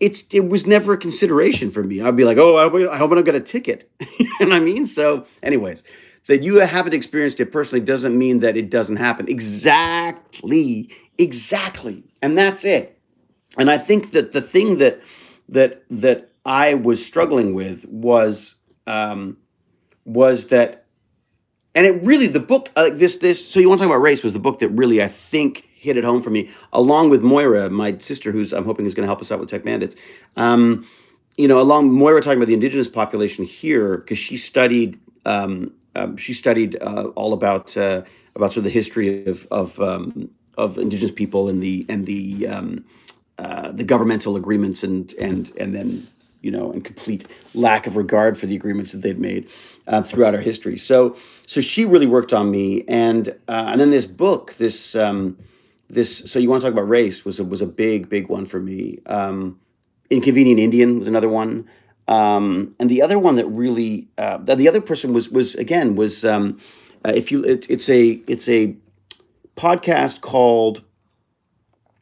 it was never a consideration for me. I'd be like, oh, I hope I don't get a ticket. You know what I mean? So anyways, that you haven't experienced it personally doesn't mean that it doesn't happen. Exactly. And that's it. And I think that the thing that I was struggling with was that, and it really, the book, so you want to talk about race, was the book that really, I think, hit it home for me, along with Moira, my sister, who's I'm hoping is going to help us out with Tech Bandits. Along Moira talking about the indigenous population here, because she studied all about sort of the history of indigenous people and the governmental agreements and then and complete lack of regard for the agreements that they'd made throughout our history. So she really worked on me, and then this book, so you want to talk about race, was a big one for me. Inconvenient Indian was another one, and the other one that really the other person was it's a podcast called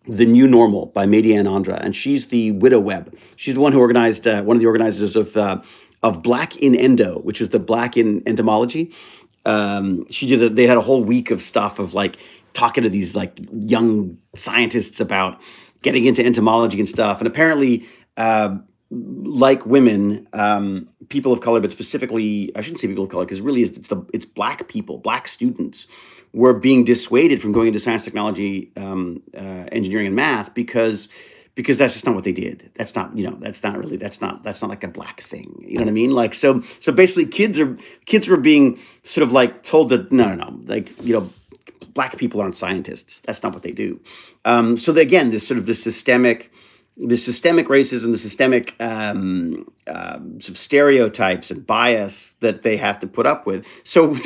The New Normal by Madiane Andra, and she's the Widow Web. She's the one who organized, one of the organizers of Black in Endo, which is the Black in entomology. They had a whole week of stuff of like talking to these like young scientists about getting into entomology and stuff. And apparently, like women, people of color, but specifically, I shouldn't say people of color, because really it's Black people, Black students, were being dissuaded from going into science, technology, engineering, and math because that's just not what they did. That's not like a Black thing. You know what I mean? Like, so basically kids were being sort of like told that no, like, Black people aren't scientists. That's not what they do. So again, this systemic racism, the systemic sort of stereotypes and bias that they have to put up with. So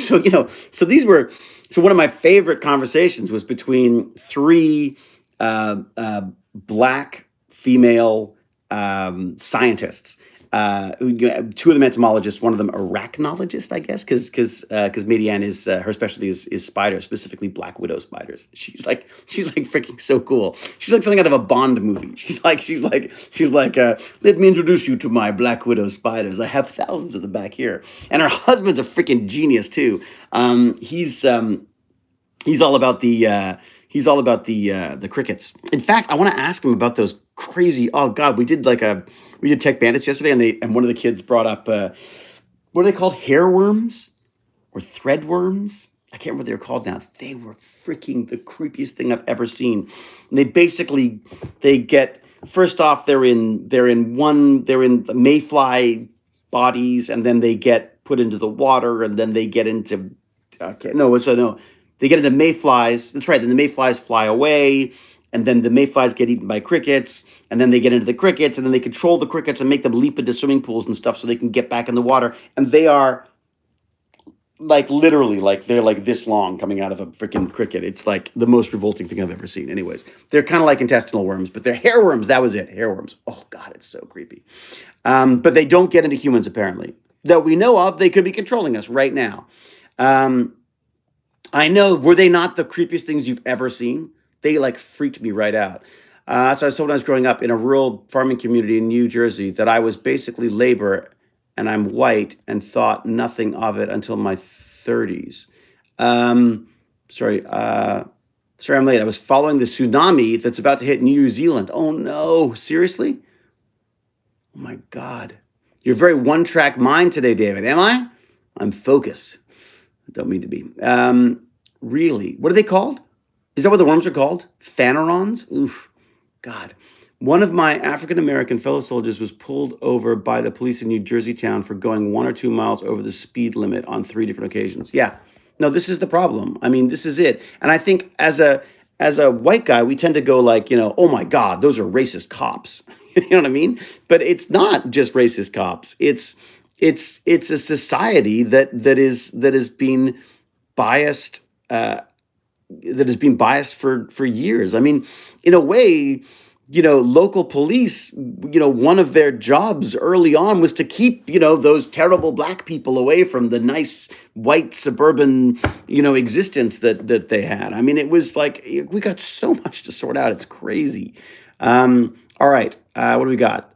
one of my favorite conversations was between three Black female scientists. Two of them entomologists, one of them arachnologist, I guess, because Madiane is her specialty is spiders, specifically black widow spiders. She's like freaking so cool. She's like something out of a Bond movie. She's like let me introduce you to my black widow spiders. I have thousands of them back here, and her husband's a freaking genius too. He's all about the crickets. In fact, I want to ask him about those crazy. Oh God, we did Tech Bandits yesterday, and one of the kids brought up what are they called? Hair worms or thread worms? I can't remember what they were called now. They were freaking the creepiest thing I've ever seen. And they get, first off, they're in the mayfly bodies, and then they get put into the water, and then they get into, okay, no, so no, they get into mayflies. That's right. Then the mayflies fly away, and then the mayflies get eaten by crickets, and then they get into the crickets, and then they control the crickets and make them leap into swimming pools and stuff so they can get back in the water. And they are like literally like they're like this long coming out of a freaking cricket. It's like the most revolting thing I've ever seen. Anyways, they're kind of like intestinal worms, but they're hair worms. That was it, hair worms. Oh God, it's so creepy. But they don't get into humans apparently that we know of. They could be controlling us right now. I know. Were they not the creepiest things you've ever seen? They like freaked me right out. So I was told when I was growing up in a rural farming community in New Jersey that I was basically labor and I'm white and thought nothing of it until my 30s. Um, sorry, sorry, I'm late. I was following the tsunami that's about to hit New Zealand. Oh no, seriously? Oh my God. You're very one-track mind today, David. Am I? I'm focused. Don't mean to be. Really? What are they called? Is that what the worms are called? Phanerons? Oof. God. One of my African-American fellow soldiers was pulled over by the police in New Jersey town for going 1 or 2 miles over the speed limit on 3 different occasions. Yeah. No, this is the problem. I mean, this is it. And I think as a white guy, we tend to go like, oh my God, those are racist cops. You know what I mean? But it's not just racist cops. It's a society that is being biased for years. I mean, in a way, local police, one of their jobs early on was to keep, those terrible black people away from the nice white suburban, existence that they had. I mean, it was like we got so much to sort out. It's crazy. All right, what do we got?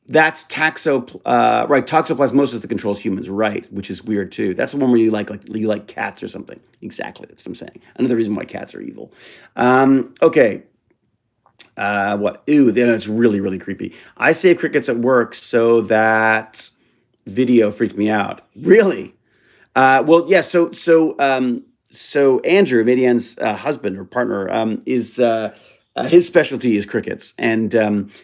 That's right. Toxoplasmosis that controls humans, right? Which is weird too. That's the one where you like cats or something. Exactly. That's what I'm saying. Another reason why cats are evil. Okay. What? Ooh, then it's really, really creepy. I save crickets at work so that video freaked me out. Really? Well, yeah. So Andrew, Madian's husband or partner, is his specialty is crickets, and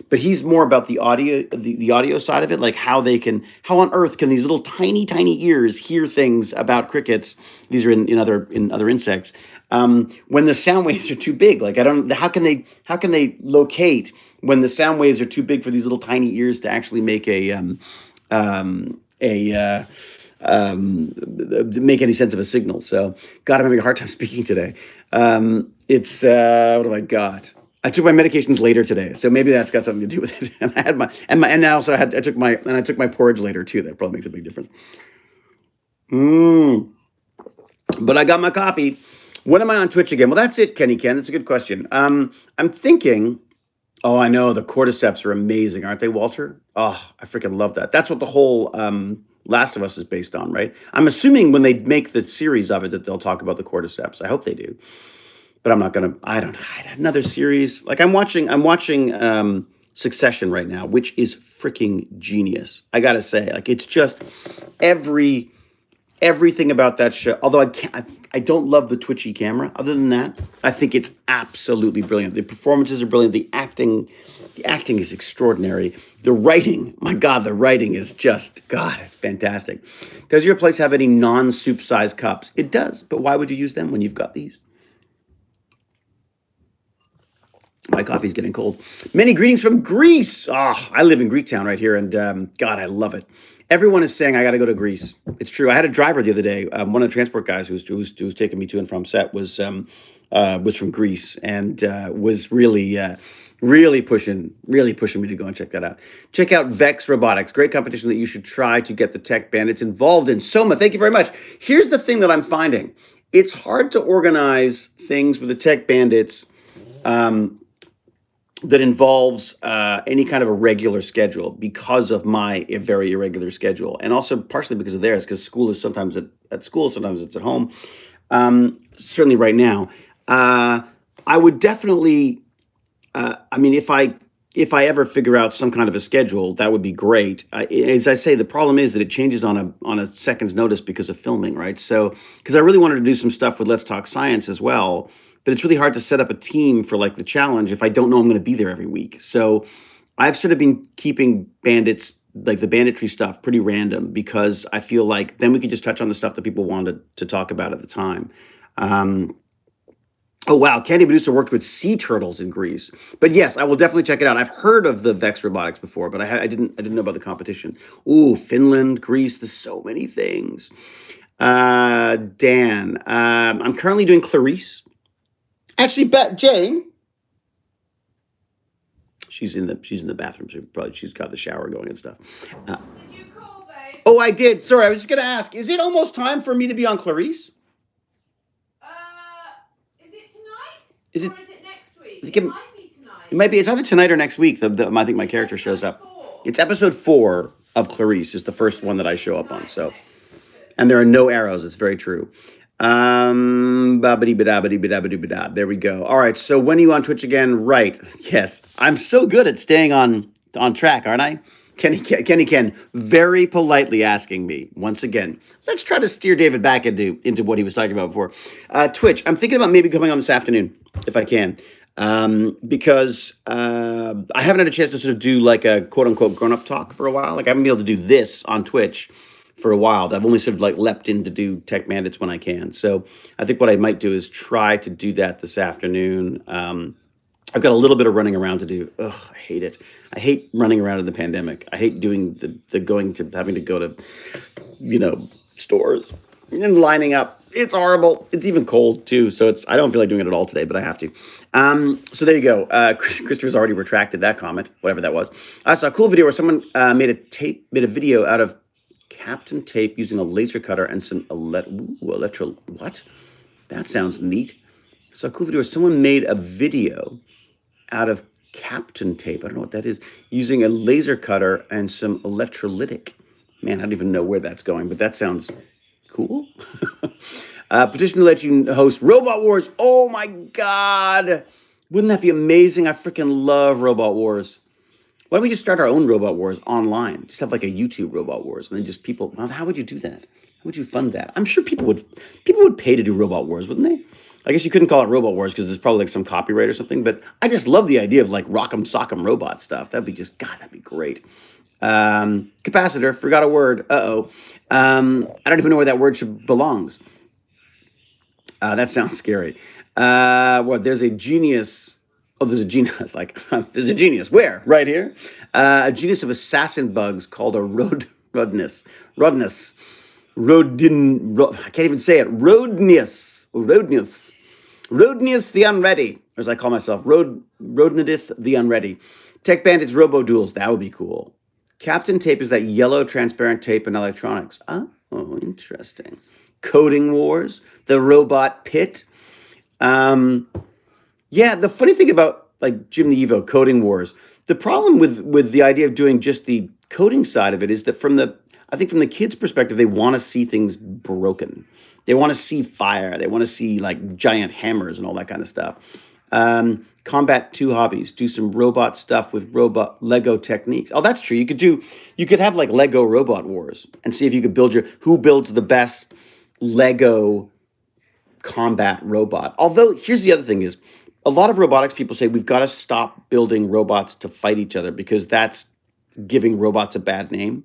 but he's more about the audio, the audio side of it, like how on earth can these little tiny ears hear things about crickets? These are in other insects. When the sound waves are too big, like I don't, how can they locate when the sound waves are too big for these little tiny ears to actually make a make any sense of a signal. So, God, I'm having a hard time speaking today. It's what have I got? I took my medications later today, so maybe that's got something to do with it. And I had I took my porridge later too. That probably makes a big difference. But I got my coffee. When am I on Twitch again? Well, that's it, Kenny Ken. It's a good question. I'm thinking. Oh, I know the cordyceps are amazing, aren't they, Walter? Oh, I freaking love that. That's what the whole Last of Us is based on, right? I'm assuming when they make the series of it that they'll talk about the cordyceps. I hope they do, but I'm not gonna. I don't. Another series like I'm watching Succession right now, which is freaking genius. I gotta say, like it's just everything about that show. Although I don't love the twitchy camera. Other than that, I think it's absolutely brilliant. The performances are brilliant. The acting is extraordinary. The writing, my God, the writing is just fantastic. Does your place have any non-soup size cups? It does, but why would you use them when you've got these? My coffee's getting cold. Many greetings from Greece. I live in Greektown right here, and God, I love it. Everyone is saying I got to go to Greece. It's true. I had a driver the other day. One of the transport guys who was taking me to and from set was from Greece and was really pushing me to go and check that out. Check out Vex Robotics. Great competition that you should try to get the tech bandits involved in. Soma, thank you very much. Here's the thing that I'm finding. It's hard to organize things with the tech bandits that involves any kind of a regular schedule because of my very irregular schedule, and also partially because of theirs, because school is sometimes at school, sometimes it's at home. Certainly right now, I would definitely. I mean, if I ever figure out some kind of a schedule, that would be great. As I say, the problem is that it changes on a second's notice because of filming, right? So, because I really wanted to do some stuff with Let's Talk Science as well, but it's really hard to set up a team for like the challenge if I don't know I'm going to be there every week. So, I've sort of been keeping bandits like the banditry stuff pretty random because I feel like then we could just touch on the stuff that people wanted to talk about at the time. Um, Oh wow, Candy Medusa worked with sea turtles in Greece. But yes, I will definitely check it out. I've heard of the Vex Robotics before, but I didn't know about the competition. Ooh, Finland, Greece. There's so many things. Dan, I'm currently doing Clarice. Actually, Jane, she's in the bathroom. She's got the shower going and stuff. Uh, Did you call, babe? oh, I did. Sorry, I was just gonna ask. Is it almost time for me to be on Clarice? Uh, is it tonight? Is it? Or is it next week? It It can- might be tonight. It might be. It's either tonight or next week. I think my character shows up. It's episode 4 of Clarice. Is the first one that I show up on. So, and there are no arrows. It's very true. Ba-ba-dee-ba-da-ba-dee-ba-da-ba-dee-ba-da. There we go. All right. So when are you on Twitch again? Right. Yes. I'm so good at staying on track, aren't I? Kenny Ken very politely asking me once again. Let's try to steer David back into what he was talking about before. Twitch. I'm thinking about maybe coming on this afternoon if I can. Because I haven't had a chance to sort of do like a quote unquote grown up talk for a while. Like I haven't been able to do this on Twitch for a while. I've only sort of like leapt in to do Tech Bandits when I can. So I think what I might do is try to do that this afternoon. I've got a little bit of running around to do. Ugh, I hate it. I hate running around in the pandemic. I hate doing the going to having to go to, stores and lining up. It's horrible. It's even cold too. So I don't feel like doing it at all today, but I have to. So there you go. Christopher's already retracted that comment, whatever that was. I saw a cool video where someone made a video out of Captain Tape using a laser cutter and some what? That sounds neat. So a cool video where someone made a video out of Captain Tape. I don't know what that is. Using a laser cutter and some electrolytic. Man, I don't even know where that's going, but that sounds cool. Petition to let you host Robot Wars. Oh my God. Wouldn't that be amazing? I freaking love Robot Wars. Why don't we just start our own Robot Wars online? Just have like a YouTube Robot Wars, and then just people. Well, how would you do that? How would you fund that? I'm sure people would pay to do Robot Wars, wouldn't they? I guess you couldn't call it Robot Wars because there's probably like some copyright or something. But I just love the idea of like Rock'em Sock'em Robot stuff. That'd be just God. That'd be great. Capacitor. Forgot a word. I don't even know where that word belongs. That sounds scary. There's a genius. Oh, there's a genius. Like, there's a genius. Where? Right here. A genius of assassin bugs called a rodnus. I can't even say it. Rodnius the Unready, or as I call myself, Rodnidith the Unready. Tech Bandits Robo Duels. That would be cool. Captain Tape is that yellow transparent tape in electronics. Oh, interesting. Coding Wars. The Robot Pit. Yeah, the funny thing about like Jim the Evo, Coding Wars, the problem with the idea of doing just the coding side of it is that I think from the kids' perspective, they want to see things broken. They want to see fire. They want to see like giant hammers and all that kind of stuff. Combat 2 hobbies. Do some robot stuff with robot Lego techniques. Oh, that's true. You could have like Lego Robot Wars and see if you could who builds the best Lego combat robot. Although here's the other thing is a lot of robotics people say we've got to stop building robots to fight each other because that's giving robots a bad name.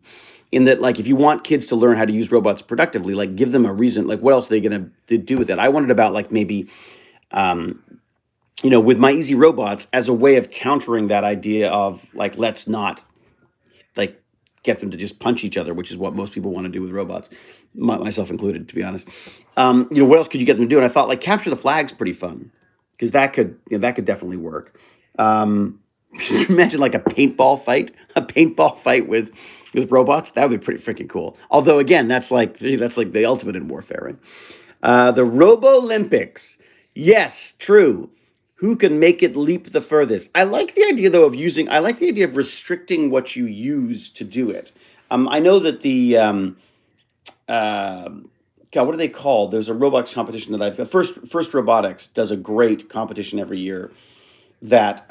In that, like, if you want kids to learn how to use robots productively, like, give them a reason. Like, what else are they going to do with it? I wondered about, like, maybe, with my easy robots as a way of countering that idea of, like, let's not, like, get them to just punch each other, which is what most people want to do with robots, myself included, to be honest. What else could you get them to do? And I thought, like, capture the flag's pretty fun because that could definitely work. Imagine like a paintball fight with robots. That would be pretty freaking cool. Although again, that's like the ultimate in warfare, right? The Robo Olympics. Yes, true. Who can make it leap the furthest? I like the idea though I like the idea of restricting what you use to do it. I know that the God, what are they called? There's a robotics competition that First Robotics does a great competition every year that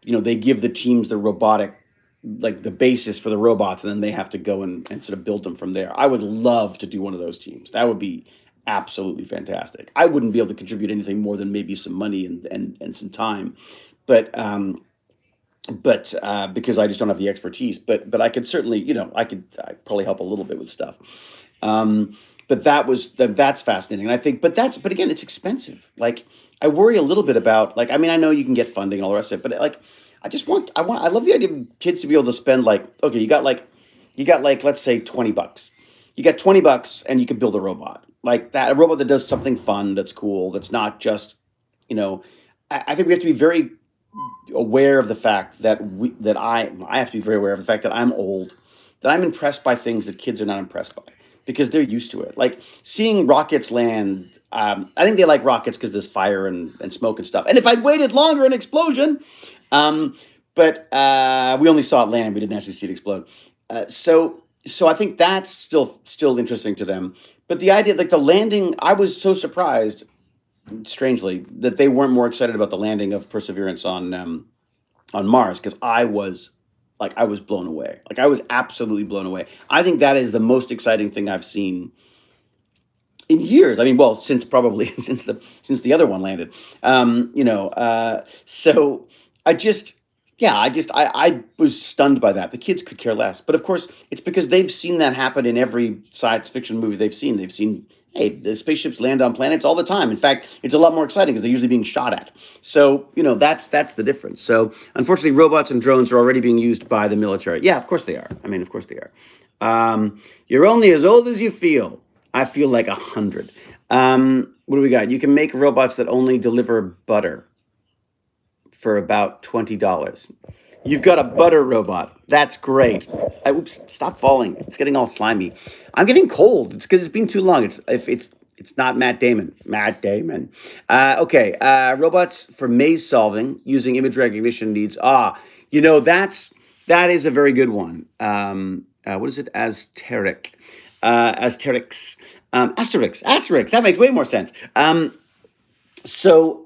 they give the teams the robotic, like the basis for the robots, and then they have to go and sort of build them from there. I would love to do one of those teams. That would be absolutely fantastic. I wouldn't be able to contribute anything more than maybe some money and some time, but because I just don't have the expertise. But I could certainly, I'd probably help a little bit with stuff. Um, but that's fascinating, and I think, but again, it's expensive. Like I worry a little bit about, like, I mean, I know you can get funding and all the rest of it, but like I love the idea of kids to be able to spend, like, okay, you got like let's say $20. You got $20 and you can build a robot like that, a robot that does something fun, that's cool, that's not just, you know, I think we have to be very aware of the fact that I have to be very aware of the fact that I'm old, that I'm impressed by things that kids are not impressed by because they're used to it. Like seeing rockets land, I think they like rockets because there's fire and smoke and stuff. And if I'd waited longer, an explosion. Um, but we only saw it land; we didn't actually see it explode. So I think that's still interesting to them. But the idea, like the landing, I was so surprised, strangely, that they weren't more excited about the landing of Perseverance on Mars, because I was blown away. Like I was absolutely blown away. I think that is the most exciting thing I've seen in years. I mean, well, since probably since the other one landed. So I just yeah, I was stunned by that. The kids could care less, but of course, it's because they've seen that happen in every science fiction movie they've seen. They've seen, hey, the spaceships land on planets all the time. In fact, it's a lot more exciting because they're usually being shot at. So that's the difference. So unfortunately, robots and drones are already being used by the military. Yeah, of course they are. I mean, of course they are. You're only as old as you feel. I feel like 100. What do we got? You can make robots that only deliver butter for about $20. You've got a butter robot. That's great. Oops! Stop falling. It's getting all slimy. I'm getting cold. It's because it's been too long. It's not Matt Damon. Matt Damon. Okay. Robots for maze solving using image recognition needs. That is a very good one. What is it? Asterisk. Asterix. Asterix. That makes way more sense. So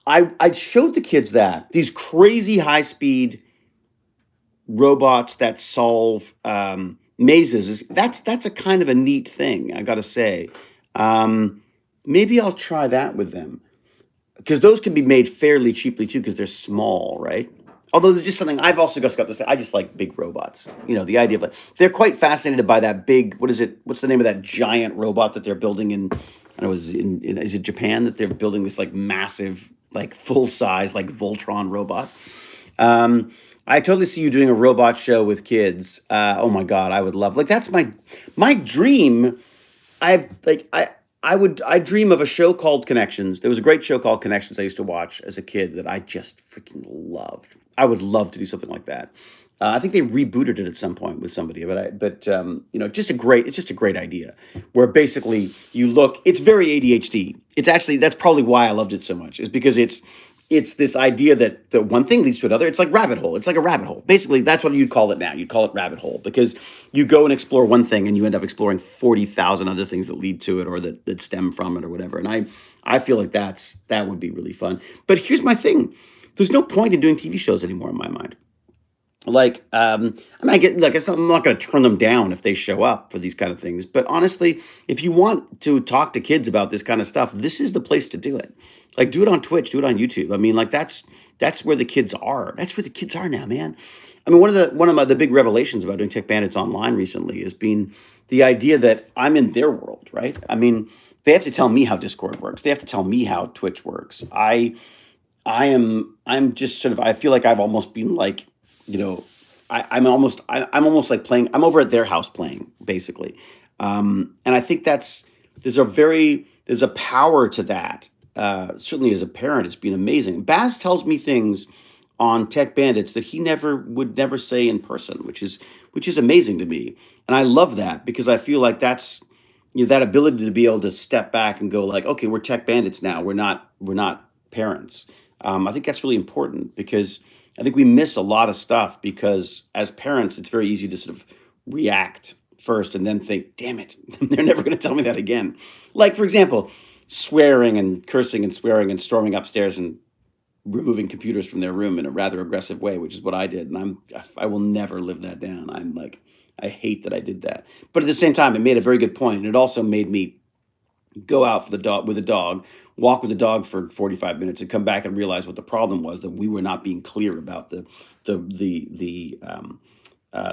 I showed the kids that these crazy high speed robots that solve mazes that's a kind of a neat thing, I got to say. Um, Maybe I'll try that with them because those can be made fairly cheaply too because they're small, right? Although there's just something I've also just got this. I just like big robots. The idea of it. They're quite fascinated by that big. What is it? What's the name of that giant robot that they're building in? I don't know. Is it Japan that they're building this like massive, like full size, like Voltron robot? I totally see you doing a robot show with kids. Oh my god, I would love. Like that's my dream. I've like I dream of a show called Connections. There was a great show called Connections I used to watch as a kid that I just freaking loved. I would love to do something like that. I think they rebooted it at some point with somebody, but it's just a great idea where basically you look. It's very ADHD. It's actually that's probably why I loved it so much, is because it's this idea that the one thing leads to another. It's like rabbit hole. It's like a rabbit hole. Basically, that's what you'd call it now. You'd call it rabbit hole because you go and explore one thing and you end up exploring 40,000 other things that lead to it or that stem from it or whatever. And I feel like that would be really fun. But here's my thing. There's no point in doing TV shows anymore in my mind. Like, I mean, I'm not going to turn them down if they show up for these kind of things. But honestly, if you want to talk to kids about this kind of stuff, this is the place to do it. Like, do it on Twitch, do it on YouTube. I mean, like that's where the kids are. That's where the kids are now, man. I mean, the big revelations about doing Tech Bandits online recently has been the idea that I'm in their world, right? I mean, they have to tell me how Discord works. They have to tell me how Twitch works. I'm just sort of, I feel like I've almost been like, you know, I'm almost like playing, I'm over at their house playing basically. And I think there's a power to that. Certainly as a parent, it's been amazing. Baz tells me things on Tech Bandits that he would never say in person, which is amazing to me. And I love that because I feel like that's, that ability to be able to step back and go like, okay, we're Tech Bandits now. We're not parents. I think that's really important because I think we miss a lot of stuff because as parents, it's very easy to sort of react first and then think, damn it, they're never going to tell me that again. Like, for example, swearing and cursing and swearing and storming upstairs and removing computers from their room in a rather aggressive way, which is what I did. And I will never live that down. I'm like, I hate that I did that. But at the same time, it made a very good point. And it also made me go out for the dog with a dog, walk with the dog for 45 minutes, and come back and realize what the problem was, that we were not being clear about the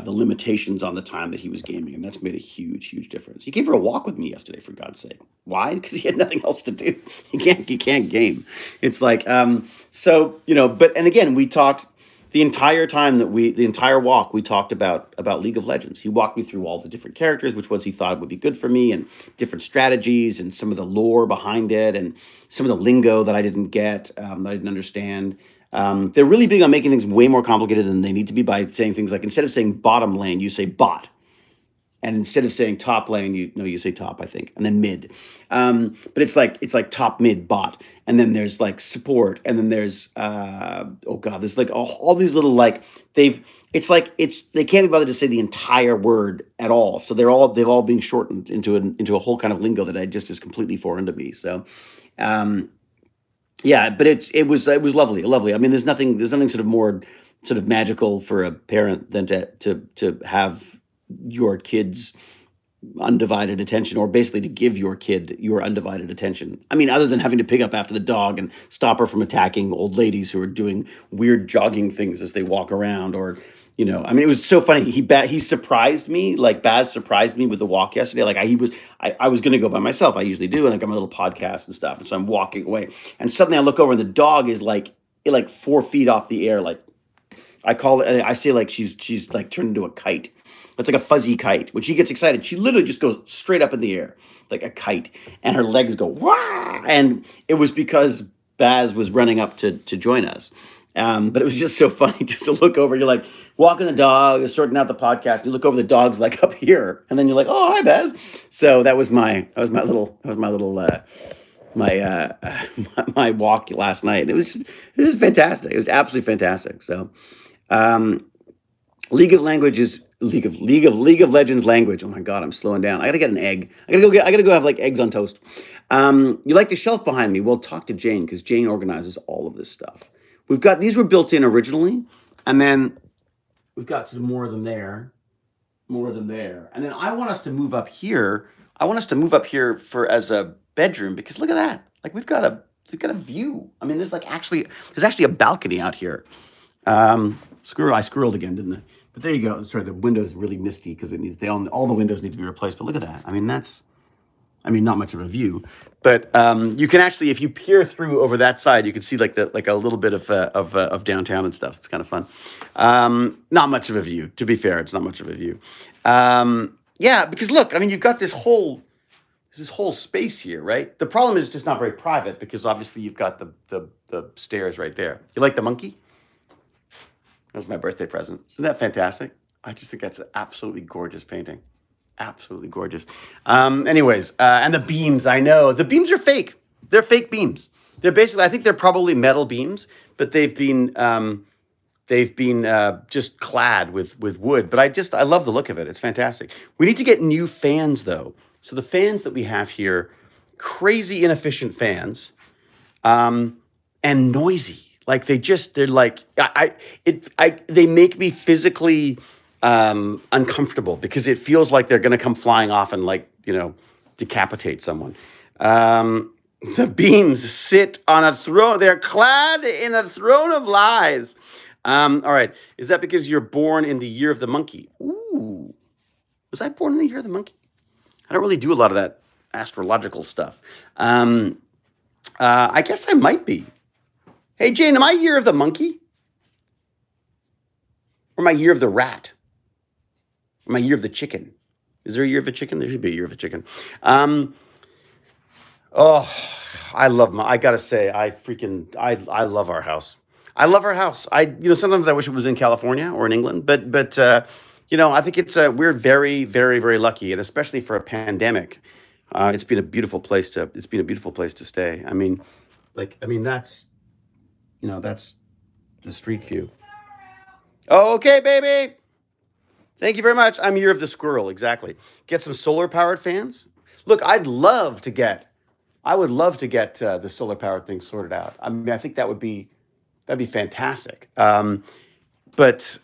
limitations on the time that he was gaming, and that's made a huge difference. He came for a walk with me yesterday, for God's sake. Why? Because he had nothing else to do. He can't game. It's like so But and again, we talked the entire time the entire walk, we talked about League of Legends. He walked me through all the different characters, which ones he thought would be good for me, and different strategies, and some of the lore behind it, and some of the lingo that I didn't get, that I didn't understand. They're really big on making things way more complicated than they need to be by saying things like, instead of saying bottom lane, you say bot. And instead of saying top lane, you say top, I think, and then mid. But it's like top, mid, bot, and then there's like support, and then there's oh god, there's like all these little like they can't be bothered to say the entire word at all, so they've all been shortened into a whole kind of lingo that I just is completely foreign to me. So um, yeah, but it was lovely. I mean, there's nothing sort of more sort of magical for a parent than to have your kids undivided attention, or basically to give your kid your undivided attention. I mean, other than having to pick up after the dog and stop her from attacking old ladies who are doing weird jogging things as they walk around, or I mean, it was so funny. He surprised me, like Baz surprised me with the walk yesterday. Like I was going to go by myself. I usually do, and I got my little podcast and stuff, and so I'm walking away, and suddenly I look over, and the dog is like 4 feet off the air, like I call it. I say like she's like turned into a kite. It's like a fuzzy kite. When she gets excited, she literally just goes straight up in the air like a kite, and her legs go wah. And it was because Baz was running up to join us. But it was just so funny just to look over. You're like walking the dog, sorting out the podcast. You look over, the dog's like up here, and then you're like, "Oh, hi, Baz." So that was my little my my walk last night. And it was fantastic. It was absolutely fantastic. So. Um, League of Legends language. Oh my God, I'm slowing down. I gotta get an egg. I gotta go have like eggs on toast. You like the shelf behind me? Well, talk to Jane, because Jane organizes all of this stuff. These were built in originally, and then we've got some more of them there, and then I want us to move up here. I want us to move up here for as a bedroom, because look at that. Like we've got a view. I mean, there's actually a balcony out here. I squirreled again, didn't I? But there you go. Sorry, the window's really misty because all the windows need to be replaced. But look at that. I mean, not much of a view, but you can actually, if you peer through over that side, you can see like a little bit of downtown and stuff. It's kind of fun. Not much of a view, to be fair. It's not much of a view. Yeah, because look, I mean, you've got this whole space here, right? The problem is it's just not very private, because obviously you've got the stairs right there. You like the monkey? That was my birthday present. Isn't that fantastic? I just think that's an absolutely gorgeous painting. Absolutely gorgeous. Anyways, and the beams, I know. The beams are fake. They're fake beams. They're basically, I think they're probably metal beams, but they've been just clad with wood. But I love the look of it. It's fantastic. We need to get new fans, though. So the fans that we have here, crazy inefficient fans, and noisy. Like they're like they make me physically uncomfortable, because it feels like they're going to come flying off and decapitate someone. The beams sit on a throne. They're clad in a throne of lies. All right. Is that because you're born in the year of the monkey? Ooh. Was I born in the year of the monkey? I don't really do a lot of that astrological stuff. I guess I might be. Hey, Jane, am I year of the monkey? Or am I year of the rat? Or am I year of the chicken? Is there a year of a chicken? There should be a year of a chicken. Oh, I gotta say, I love our house. I love our house. Sometimes I wish it was in California or in England, but I think we're very, very, very lucky, and especially for a pandemic, it's been a beautiful place to stay. That's the street view. Oh, okay, baby. Thank you very much. I'm year of the squirrel, exactly. Get some solar powered fans. Look, I would love to get the solar powered thing sorted out. I mean, I think that would be That'd be fantastic. But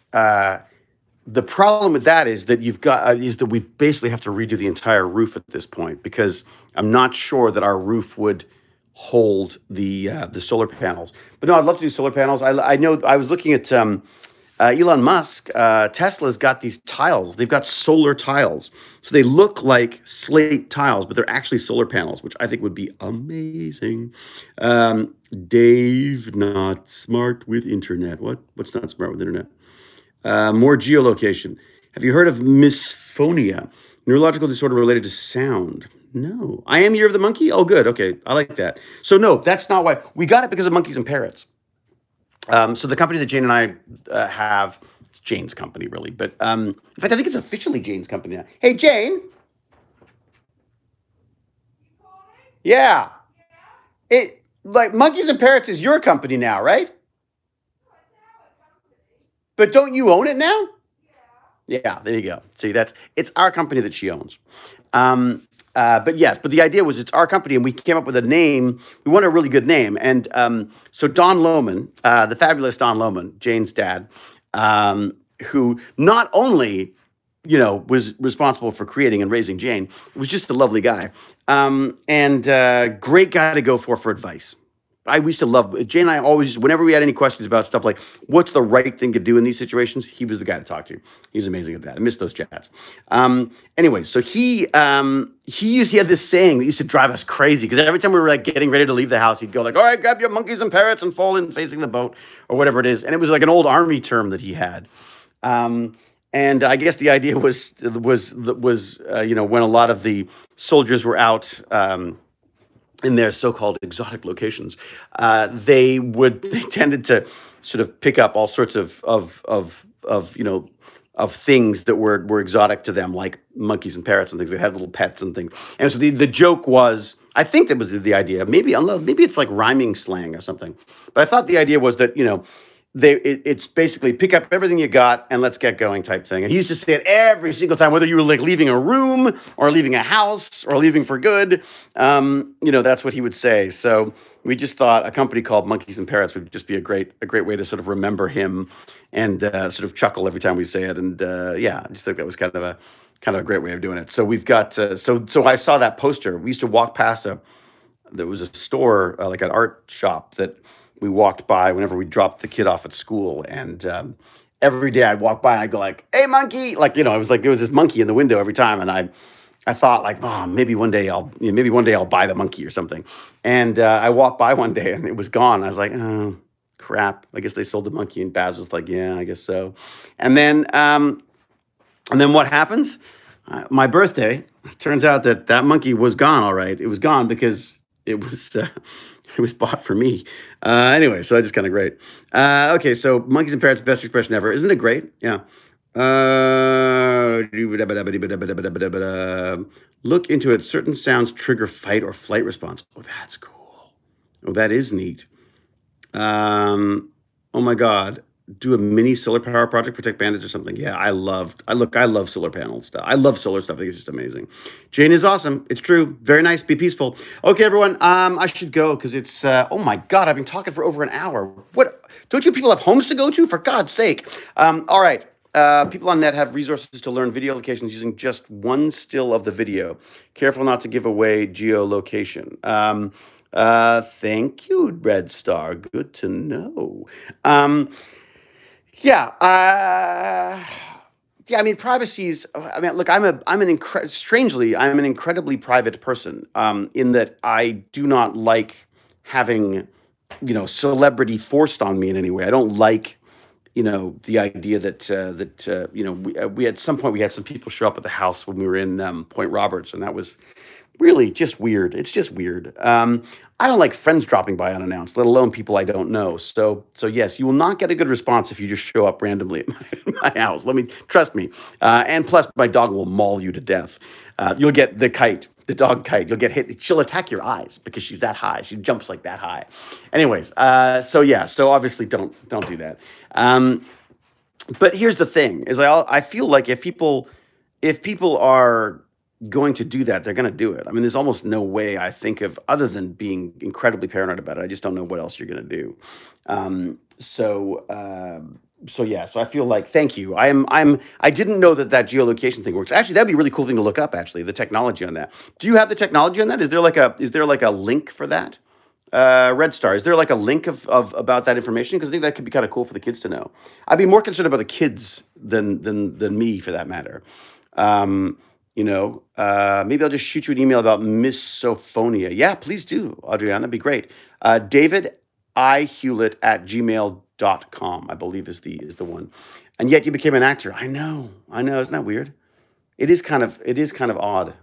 the problem with that is that we basically have to redo the entire roof at this point because I'm not sure that our roof would hold the solar panels. But no, I'd love to do solar panels. I know I was looking at Elon Musk. Tesla's got these tiles. They've got solar tiles, so they look like slate tiles, but they're actually solar panels, which I think would be amazing. Um, Dave, not smart with internet. What's not smart with internet? More geolocation. Have you heard of misphonia, neurological disorder related to sound? No. I am Year of the Monkey? Oh, good. Okay. I like that. So, no, that's not why. We got it because of monkeys and parrots. So, the company that Jane and I have, it's Jane's company, really. But in fact, I think it's officially Jane's company now. Hey, Jane. You calling? Yeah. Yeah? Like monkeys and parrots is your company now, right? Oh, it's our company. But don't you own it now? Yeah. Yeah, there you go. See, it's our company that she owns. But yes, but the idea was it's our company, and we came up with a name. We wanted a really good name, and so Don Lohman, the fabulous Don Lohman, Jane's dad, who not only was responsible for creating and raising Jane, was just a lovely guy, and great guy to go for advice. We used to love Jane and I always, whenever we had any questions about stuff like what's the right thing to do in these situations, he was the guy to talk to. He's amazing at that. I miss those chats. Anyway, so he had this saying that used to drive us crazy because every time we were like getting ready to leave the house, he'd go like, "All right, grab your monkeys and parrots and fall in facing the boat," or whatever it is. And it was like an old army term that he had. And I guess the idea was when a lot of the soldiers were out. In their so-called exotic locations, they tended to sort of pick up all sorts of things that were exotic to them, like monkeys and parrots and things. They had little pets and things. And so the joke was, I think that was the idea. Maybe it's like rhyming slang or something. But I thought the idea was that it's basically pick up everything you got and let's get going type thing. And he used to say it every single time, whether you were like leaving a room or leaving a house or leaving for good. That's what he would say. So we just thought a company called Monkeys and Parrots would just be a great way to sort of remember him and sort of chuckle every time we say it. And I just think that was kind of a great way of doing it. So we've got so I saw that poster. We used to walk past there was a store, like an art shop that we walked by whenever we dropped the kid off at school. And every day I'd walk by and I'd go like, "Hey, monkey!" Like, it was like there was this monkey in the window every time. And I thought like, oh, maybe one day I'll buy the monkey or something. And I walked by one day and it was gone. I was like, oh, crap. I guess they sold the monkey. And Baz was like, yeah, I guess so. And then what happens? My birthday, turns out that monkey was gone. All right. It was gone because it was bought for me. Anyway, so that's just kind of great. Okay, so monkeys and parrots, best expression ever. Isn't it great? Yeah. Look into it. Certain sounds trigger fight or flight response. Oh, that's cool. Oh, that is neat. Oh my God. Do a mini solar power project, protect bandits or something. Yeah, I love solar panel stuff. I love solar stuff. I think it's just amazing. Jane is awesome. It's true. Very nice. Be peaceful. Okay, everyone. I should go because it's oh my God, I've been talking for over an hour. What, don't you people have homes to go to? For God's sake. All right. People on net have resources to learn video locations using just one still of the video. Careful not to give away geolocation. Thank you, Red Star. Good to know. Yeah. Yeah. I mean, privacy's. I mean, look, strangely, I'm an incredibly private person. In that I do not like having, celebrity forced on me in any way. I don't like, the idea that we at some point we had some people show up at the house when we were in Point Roberts, and that was really just weird. It's just weird. I don't like friends dropping by unannounced, let alone people I don't know. So yes, you will not get a good response if you just show up randomly at my house. Trust me. And plus, my dog will maul you to death. You'll get the dog kite. You'll get hit. She'll attack your eyes because she's that high. She jumps like that high. Anyways, so obviously don't do that. But here's the thing: is I feel like if people are going to do that, they're going to do it. I mean, there's almost no way I think of other than being incredibly paranoid about it. I just don't know what else you're going to do. So so yeah, so I feel like thank you. I didn't know that that geolocation thing works. Actually, that'd be a really cool thing to look up. Actually, the technology on that. Do you have the technology on that? Is there like a link for that? Red Star. Is there like a link of about that information? Because I think that could be kind of cool for the kids to know. I'd be more concerned about the kids than me for that matter. Um, maybe I'll just shoot you an email about misophonia. Yeah, please do, Adriana. That'd be great. David I Hewlett at gmail.com, I believe is the one. And yet you became an actor. I know. Isn't that weird? It is kind of odd.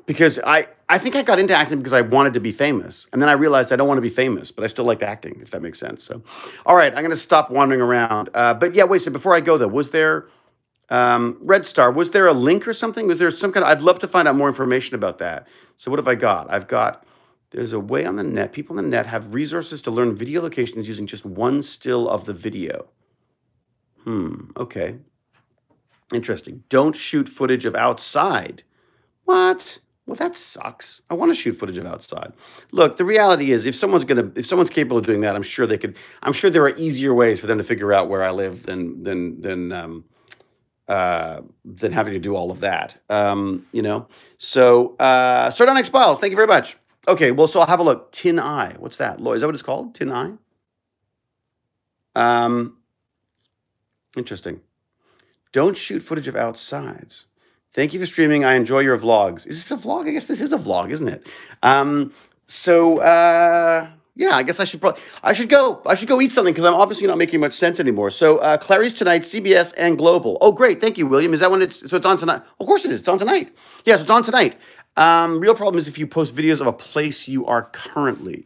Because I think I got into acting because I wanted to be famous, and then I realized I don't want to be famous, but I still liked acting, if that makes sense. So, all right, I'm going to stop wandering around. But yeah, wait. So before I go though, was there Red Star? Was there a link or something? Was there some kind of? I'd love to find out more information about that. So what have I got? I've got. There's a way on the net. People on the net have resources to learn video locations using just one still of the video. Okay. Interesting. Don't shoot footage of outside. What? Well, that sucks. I want to shoot footage of outside. Look, the reality is, if someone's capable of doing that, I'm sure they could. I'm sure there are easier ways for them to figure out where I live than having to do all of that. So Sardonic Spiles, thank you very much. Okay, well, so I'll have a look. Tin Eye. What's that? Lloyd, is that what it's called? Tin Eye? Um, Interesting. Don't shoot footage of outsides. Thank you for streaming. I enjoy your vlogs. Is this a vlog? I guess this is a vlog, isn't it? So yeah, I guess I should go eat something because I'm obviously not making much sense anymore. So Clary's tonight, CBS and Global. Oh, great. Thank you, William. Is that when it's on tonight? Of course it is. It's on tonight. Yes, it's on tonight. Real problem is if you post videos of a place you are currently,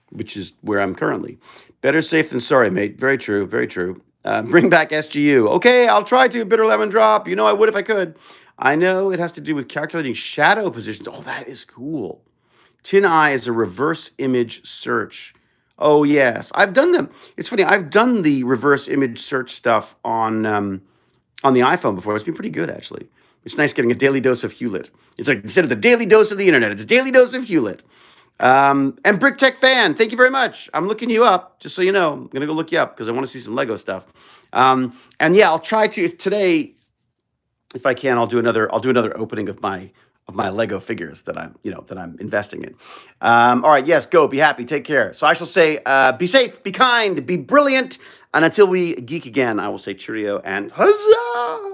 which is where I'm currently. Better safe than sorry, mate. Very true. Very true. Bring back SGU. Okay, I'll try to. Bitter lemon drop. You know I would if I could. I know it has to do with calculating shadow positions. Oh, that is cool. Tin Eye is a reverse image search. Oh, yes. I've done them. It's funny. I've done the reverse image search stuff on the iPhone before. It's been pretty good, actually. It's nice getting a daily dose of Hewlett. It's like instead of the daily dose of the internet, it's a daily dose of Hewlett. And Brick Tech Fan, thank you very much. I'm looking you up, just so you know. I'm gonna go look you up because I want to see some Lego stuff. And yeah, I'll try to today, if I can. I'll do another opening of my Lego figures that I'm investing in. All right, yes, go, be happy, take care. So I shall say, be safe, be kind, be brilliant, and until we geek again, I will say cheerio and huzzah.